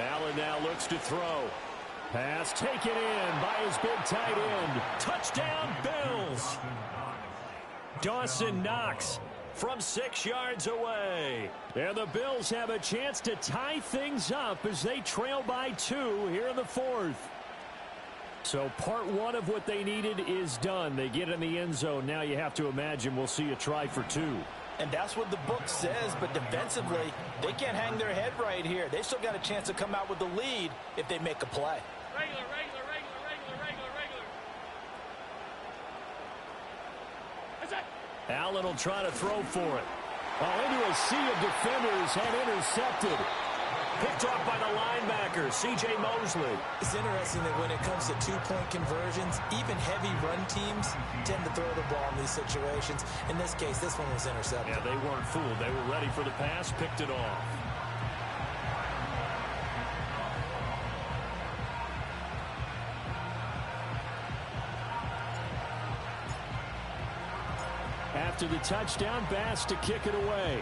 Allen now looks to throw. Pass taken in by his big tight end. Touchdown, Bills! Dawson Knox from 6 yards away. And the Bills have a chance to tie things up as they trail by 2 here in the fourth. So part one of what they needed is done. They get in the end zone. Now you have to imagine we'll see a try for 2. And that's what the book says, but defensively, they can't hang their head right here. They still got a chance to come out with the lead if they make a play. Regular. Allen will try to throw for it. Into a sea of defenders and intercepted. Picked off by the linebacker, C.J. Mosley. It's interesting that when it comes to two-point conversions, even heavy run teams tend to throw the ball in these situations. In this case, this one was intercepted. Yeah, they weren't fooled. They were ready for the pass, picked it off. After the touchdown, Bass to kick it away.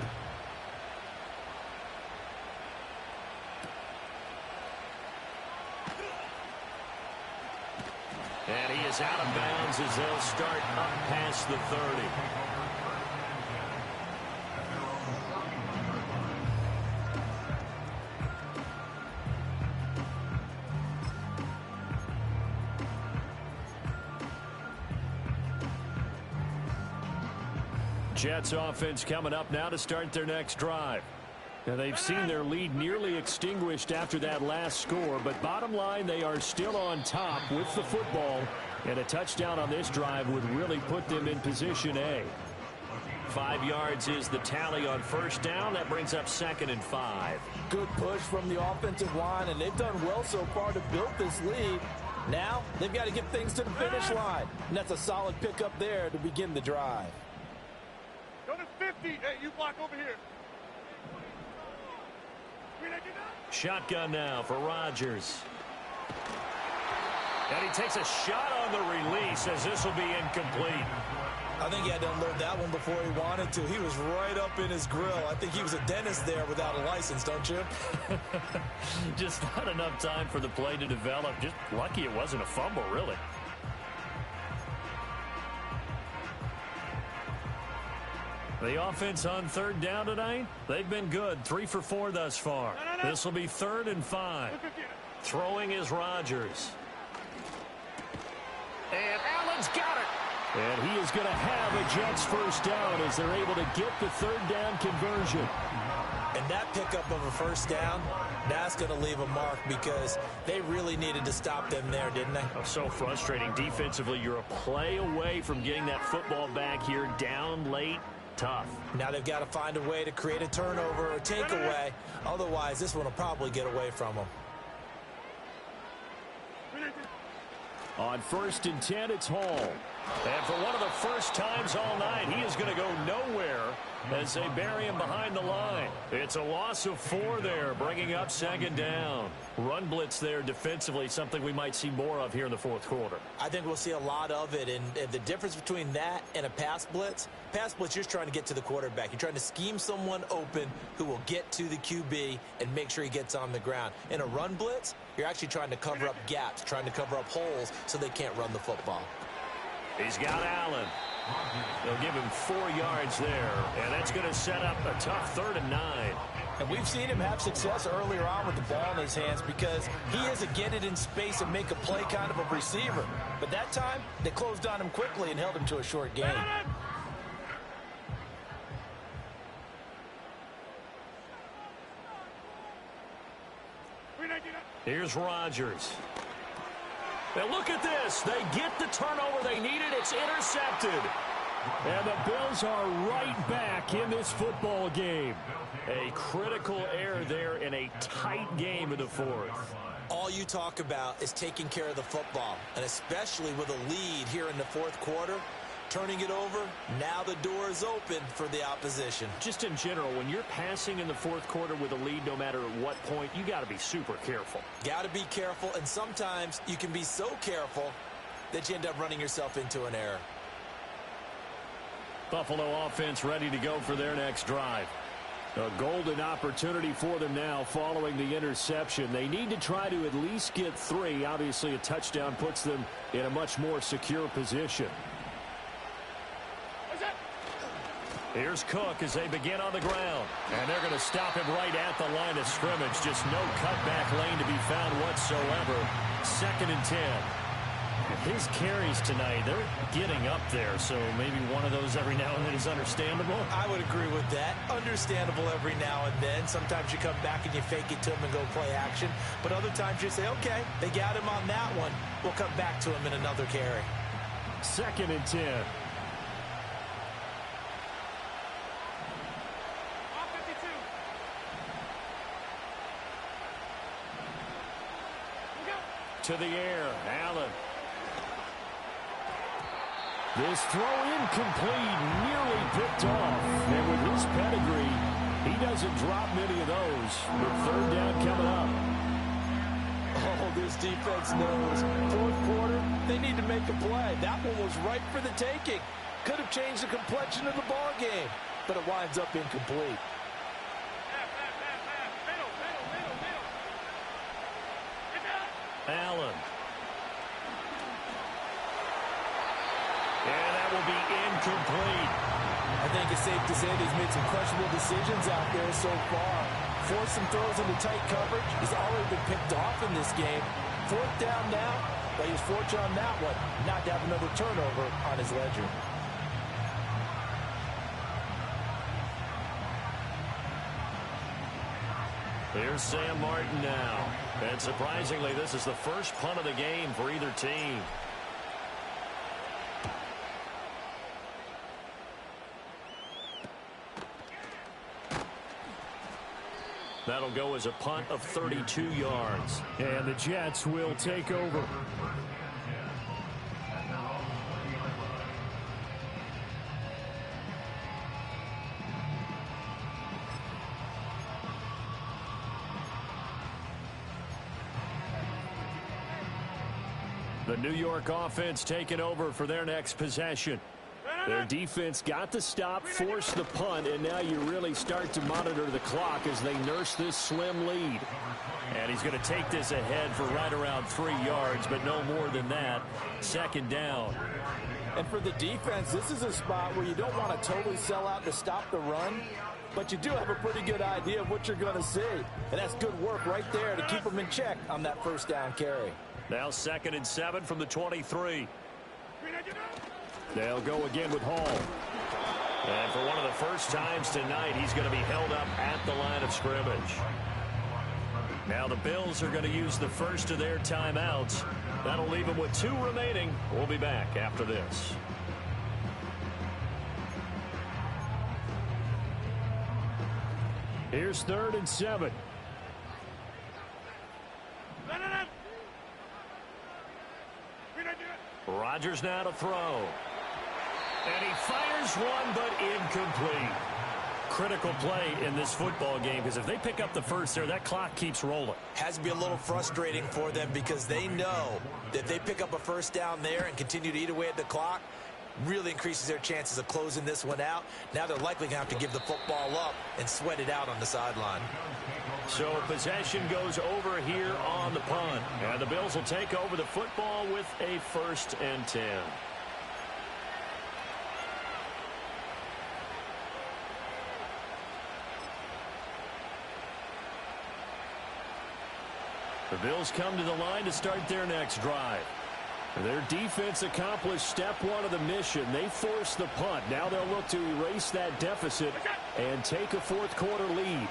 And he is out of bounds as they'll start up past the 30. Jets offense coming up now to start their next drive. Now they've seen their lead nearly extinguished after that last score, but bottom line, they are still on top with the football, and a touchdown on this drive would really put them in position A. 5 yards is the tally on first down. That brings up 2nd and 5. Good push from the offensive line, and they've done well so far to build this lead. Now they've got to get things to the finish line, and that's a solid pickup there to begin the drive. Go to 50. Hey, you block over here. Shotgun now for Rodgers. And he takes a shot on the release as this will be incomplete. I think he had to unload that one before he wanted to. He was right up in his grill. I think he was a dentist there without a license, don't you? Just not enough time for the play to develop. Just lucky it wasn't a fumble, really. The offense on third down tonight, they've been good. 3 for 4 thus far. This will be 3rd and 5. Throwing is Rodgers. And Allen's got it. And he is going to have a Jets first down as they're able to get the third down conversion. And that pickup of a first down, that's going to leave a mark because they really needed to stop them there, didn't they? Oh, so frustrating. Defensively, you're a play away from getting that football back here down late. Tough. Now they've got to find a way to create a turnover or takeaway. Otherwise, this one will probably get away from them. On 1st and 10, it's Hall. And for one of the first times all night, he is going to go nowhere as they bury him behind the line. It's a loss of 4 there, bringing up 2nd down. Run blitz there defensively, something we might see more of here in the fourth quarter. I think we'll see a lot of it, and the difference between that and a pass blitz, you're just trying to get to the quarterback. You're trying to scheme someone open who will get to the QB and make sure he gets on the ground. In a run blitz, you're actually trying to cover up gaps, trying to cover up holes so they can't run the football. He's got Allen. They'll give him 4 yards there, and that's going to set up a tough 3rd and 9. And we've seen him have success earlier on with the ball in his hands because he is a get it in space and make a play kind of a receiver. But that time, they closed on him quickly and held him to a short gain. Here's Rodgers. Now look at this. They get the turnover they needed. It's intercepted. And the Bills are right back in this football game. A critical error there in a tight game in the fourth. All you talk about is taking care of the football, and especially with a lead here in the fourth quarter, turning it over, now the door is open for the opposition. Just in general, when you're passing in the fourth quarter with a lead, no matter at what point, you got to be super careful. Got to be careful, and sometimes you can be so careful that you end up running yourself into an error. Buffalo offense ready to go for their next drive. A golden opportunity for them now following the interception. They need to try to at least get 3. Obviously, a touchdown puts them in a much more secure position. Here's Cook as they begin on the ground. And they're going to stop him right at the line of scrimmage. Just no cutback lane to be found whatsoever. 2nd and 10. His carries tonight, they're getting up there, so maybe one of those every now and then is understandable. I would agree with that. Understandable every now and then. Sometimes you come back and you fake it to him and go play action. But other times you say, okay, they got him on that one. We'll come back to him in another carry. 2nd and 10. To the air, Allen. This throw incomplete, nearly picked off. And with his pedigree, he doesn't drop many of those. With 3rd down coming up. Oh, this defense knows. 4th quarter, they need to make a play. That one was ripe for the taking. Could have changed the complexion of the ball game, but it winds up incomplete. Allen. And that will be incomplete. I think it's safe to say that he's made some questionable decisions out there so far. Forced some throws into tight coverage. He's already been picked off in this game. 4th down now, but he's fortunate on that one not to have another turnover on his ledger. Here's Sam Martin now. And surprisingly, this is the first punt of the game for either team. That'll go as a punt of 32 yards. And the Jets will take over. The New York offense taking over for their next possession. Their defense got the stop, forced the punt, and now you really start to monitor the clock as they nurse this slim lead. And he's going to take this ahead for right around 3 yards, but no more than that. 2nd down. And for the defense, this is a spot where you don't want to totally sell out to stop the run, but you do have a pretty good idea of what you're going to see. And that's good work right there to keep them in check on that 1st down carry. Now 2nd and 7 from the 23. They'll go again with Hall. And for one of the first times tonight, he's going to be held up at the line of scrimmage. Now the Bills are going to use the first of their timeouts. That'll leave them with 2 remaining. We'll be back after this. Here's 3rd and 7. Rodgers now to throw. And he fires one, but incomplete. Critical play in this football game, because if they pick up the first there, that clock keeps rolling. Has to be a little frustrating for them because they know that if they pick up a 1st down there and continue to eat away at the clock, really increases their chances of closing this one out. Now they're likely going to have to give the football up and sweat it out on the sideline. So possession goes over here on the punt. And the Bills will take over the football with a 1st and 10. The Bills come to the line to start their next drive. Their defense accomplished step 1 of the mission. They forced the punt. Now they'll look to erase that deficit and take a 4th quarter lead.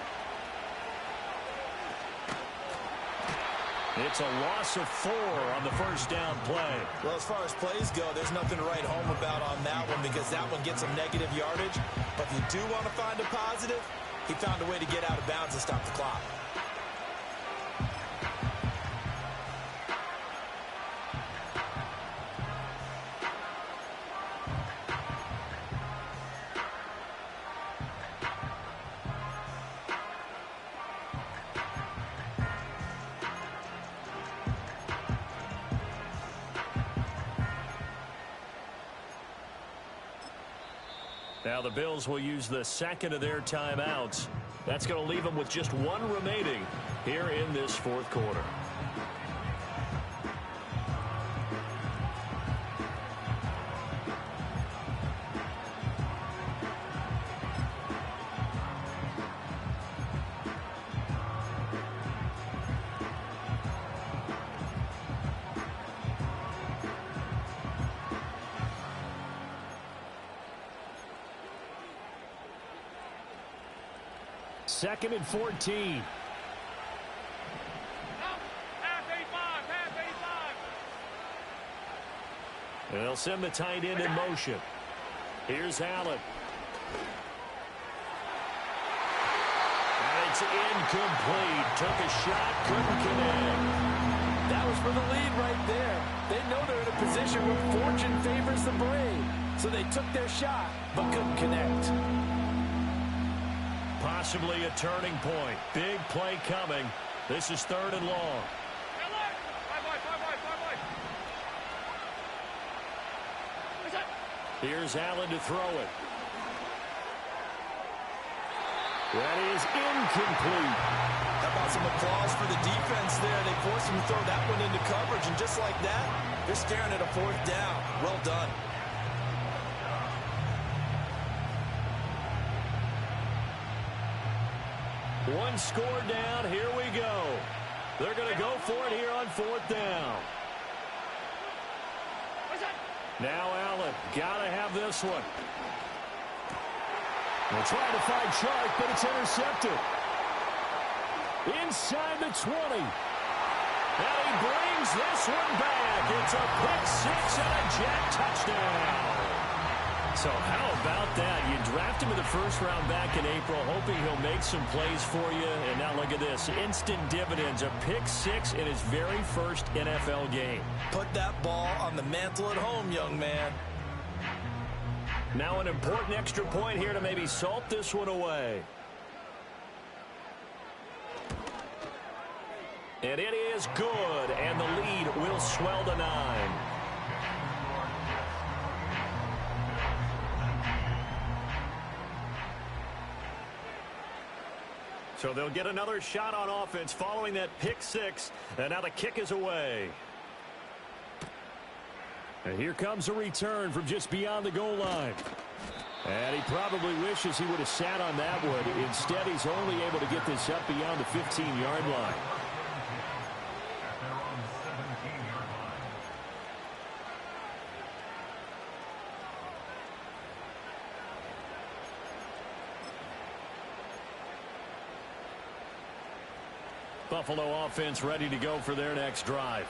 It's a loss of 4 on the 1st down play. Well, as far as plays go, there's nothing to write home about on that one because that one gets some negative yardage. But if you do want to find a positive, he found a way to get out of bounds and stop the clock. Now the Bills will use the 2nd of their timeouts. That's going to leave them with just 1 remaining here in this 4th quarter. 2nd and 14. Half 85, half 85. They'll send the tight end in motion. Here's Allen. And it's incomplete. Took a shot, couldn't connect. That was for the lead right there. They know they're in a position where fortune favors the brave. So they took their shot, but couldn't connect. Possibly a turning point. Big play coming. This is 3rd and long. Here's Allen to throw it. That is incomplete. How about some applause for the defense there? They forced him to throw that one into coverage, and just like that, they're staring at a 4th down. Well done. One score down. Here we go. They're going to go for it here on 4th down. Now Allen. Got to have this one. They're trying to find Chark, but it's intercepted. Inside the 20. And he brings this one back. It's a pick 6 and a Jet touchdown. So how about that? You draft him in the 1st round back in April, hoping he'll make some plays for you. And now look at this. Instant dividends. A pick 6 in his very first NFL game. Put that ball on the mantle at home, young man. Now an important extra point here to maybe salt this one away. And it is good, and the lead will swell to 9. So they'll get another shot on offense following that pick 6, and now the kick is away. And here comes a return from just beyond the goal line. And he probably wishes he would have sat on that one. Instead, he's only able to get this up beyond the 15-yard line. Buffalo offense ready to go for their next drive.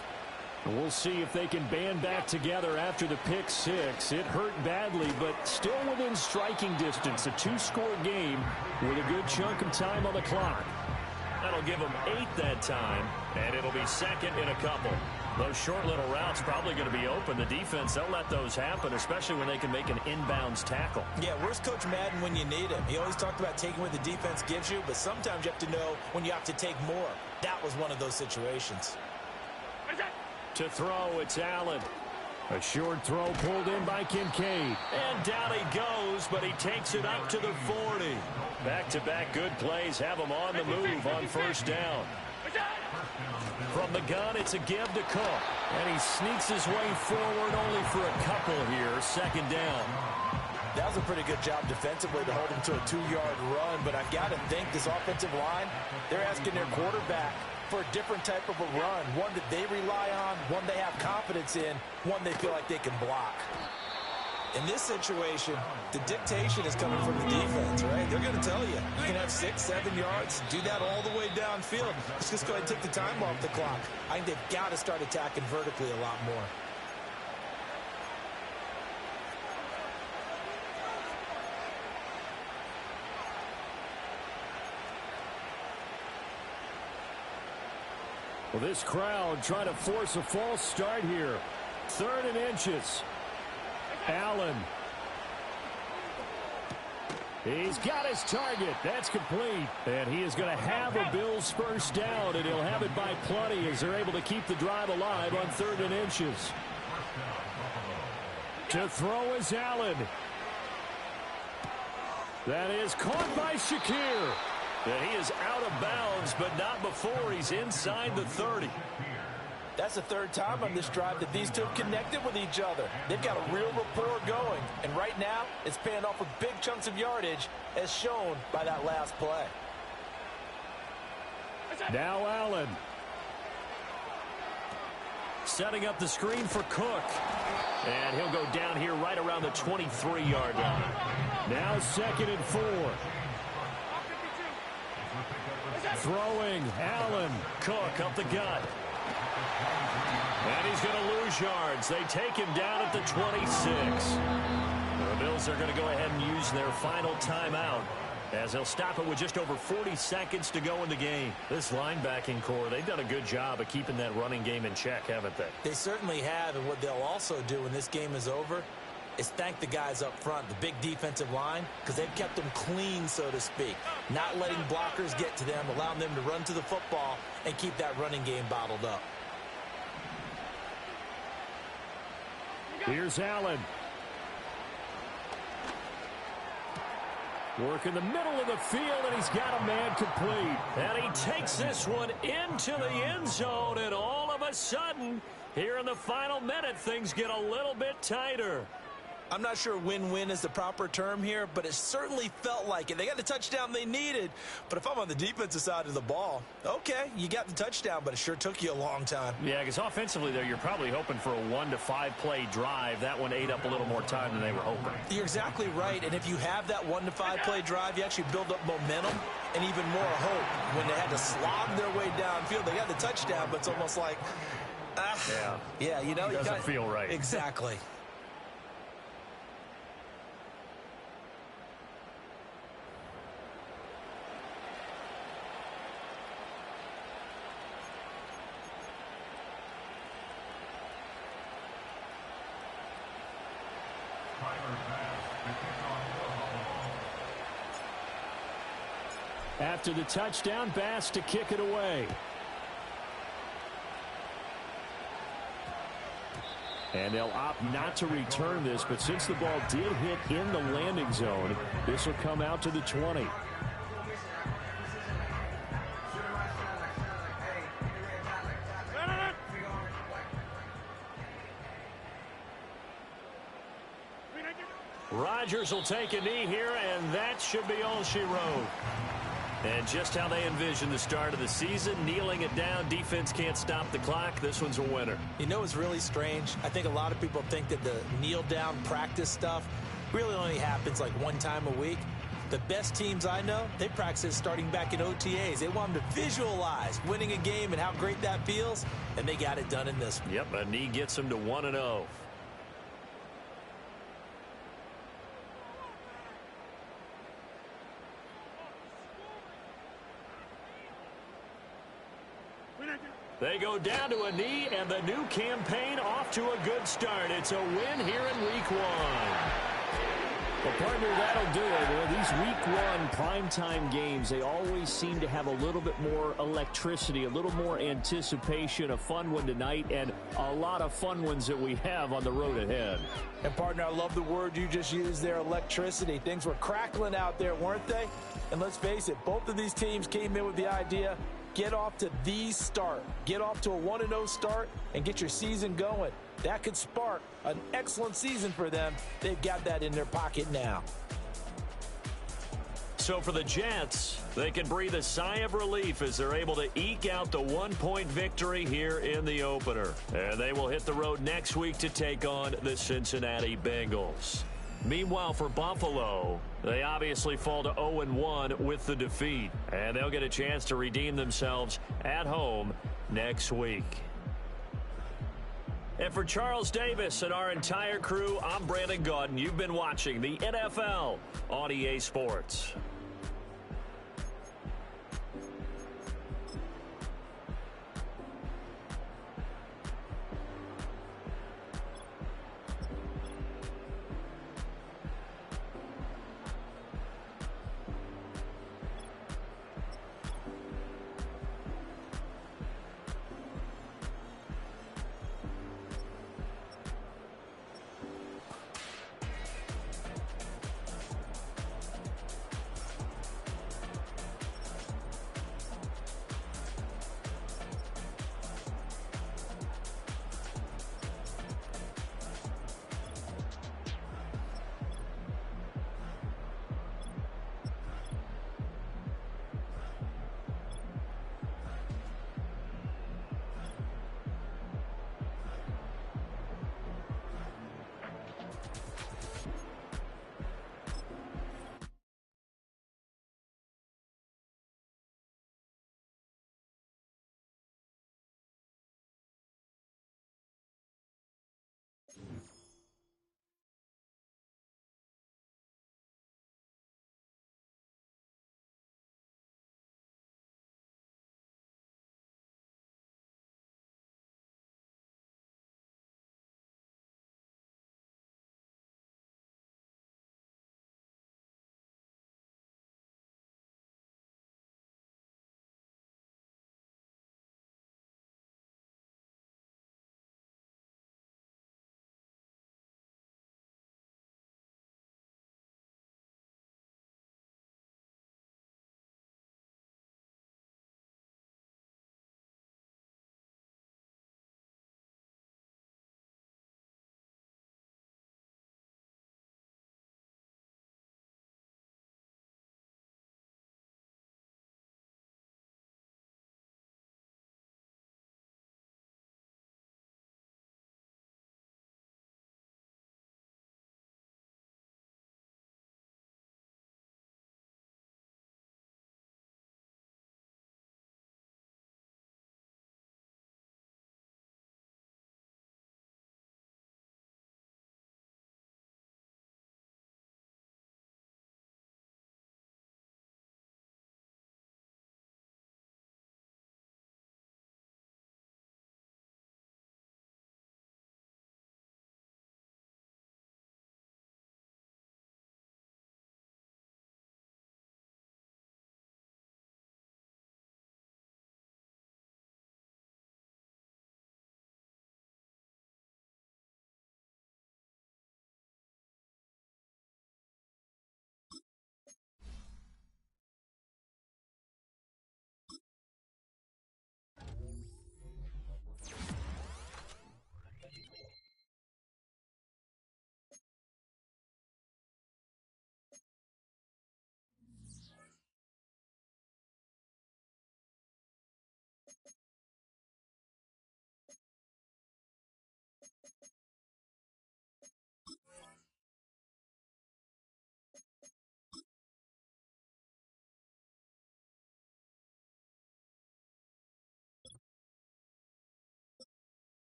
And we'll see if they can band back together after the pick 6. It hurt badly, but still within striking distance. A 2-score game with a good chunk of time on the clock. That'll give them 8 that time, and it'll be 2nd in a couple. Those short little routes probably going to be open. The defense, they'll let those happen, especially when they can make an inbounds tackle. Yeah, where's Coach Madden when you need him? He always talked about taking what the defense gives you, but sometimes you have to know when you have to take more. That was one of those situations. To throw, it's Allen. A short throw pulled in by Kincaid. And down he goes, but he takes it up to the 40. Back-to-back good plays have him on the move on 1st down. From the gun, it's a give to Cook. And he sneaks his way forward only for a couple here. 2nd down. That was a pretty good job defensively to hold him to a 2-yard run, but I've got to think this offensive line, they're asking their quarterback for a different type of a run, one that they rely on, one they have confidence in, one they feel like they can block. In this situation, the dictation is coming from the defense, right? They're going to tell you, you can have 6, 7 yards, do that all the way downfield. Let's just go ahead and take the time off the clock. I think they've got to start attacking vertically a lot more. Well, this crowd trying to force a false start here. 3rd and inches. Allen. He's got his target. That's complete. And he is going to have a Bills 1st down, and he'll have it by plenty as they're able to keep the drive alive on 3rd and inches. To throw is Allen. That is caught by Shakir. And he is out of bounds, but not before he's inside the 30. That's the 3rd time on this drive that these two have connected with each other. They've got a real rapport going. And right now, it's paying off with big chunks of yardage, as shown by that last play. Now Allen. Setting up the screen for Cook. And he'll go down here right around the 23-yard line. Now 2nd and 4. Throwing, Allen. Cook up the gut. And he's going to lose yards. They take him down at the 26. The Bills are going to go ahead and use their final timeout, as they'll stop it with just over 40 seconds to go in the game. This linebacking core, they've done a good job of keeping that running game in check, haven't they? They certainly have, and what they'll also do when this game is over is thank the guys up front, the big defensive line, because they've kept them clean, so to speak. Not letting blockers get to them, allowing them to run to the football and keep that running game bottled up. Here's Allen. Work in the middle of the field, and he's got a man complete. And he takes this one into the end zone, and all of a sudden, here in the final minute, things get a little bit tighter. I'm not sure win-win is the proper term here, but it certainly felt like it. They got the touchdown they needed, but if I'm on the defensive side of the ball, okay, you got the touchdown, but it sure took you a long time. Yeah, because offensively there, you're probably hoping for a 1 to 5 play drive. That one ate up a little more time than they were hoping. You're exactly right, and if you have that 1 to 5 play drive, you actually build up momentum and even more hope. When they had to slog their way downfield, they got the touchdown, but it's almost like, yeah, you know, it doesn't feel right. Exactly. After the touchdown, Bass to kick it away. And they'll opt not to return this, but since the ball did hit in the landing zone, this will come out to the 20. Rodgers will take a knee here, and that should be all she wrote. And just how they envisioned the start of the season, kneeling it down, defense can't stop the clock. This one's a winner. You know, it's really strange. I think a lot of people think that the kneel-down practice stuff really only happens like one time a week. The best teams I know, they practice starting back in OTAs. They want them to visualize winning a game and how great that feels, and they got it done in this one. Yep, a knee gets them to 1-0. They go down to a knee, and the new campaign off to a good start. It's a win here in Week 1. Well, partner, that'll do it. Well, these Week 1 primetime games, they always seem to have a little bit more electricity, a little more anticipation. A fun one tonight, and a lot of fun ones that we have on the road ahead. And, partner, I love the word you just used there, electricity. Things were crackling out there, weren't they? And let's face it, both of these teams came in with the idea, get off to the start. Get off to a 1-0 start and get your season going. That could spark an excellent season for them. They've got that in their pocket now. So for the Jets, they can breathe a sigh of relief as they're able to eke out the 1-point victory here in the opener. And they will hit the road next week to take on the Cincinnati Bengals. Meanwhile, for Buffalo, they obviously fall to 0-1 with the defeat. And they'll get a chance to redeem themselves at home next week. And for Charles Davis and our entire crew, I'm Brandon Gaudin. You've been watching the NFL on EA Sports.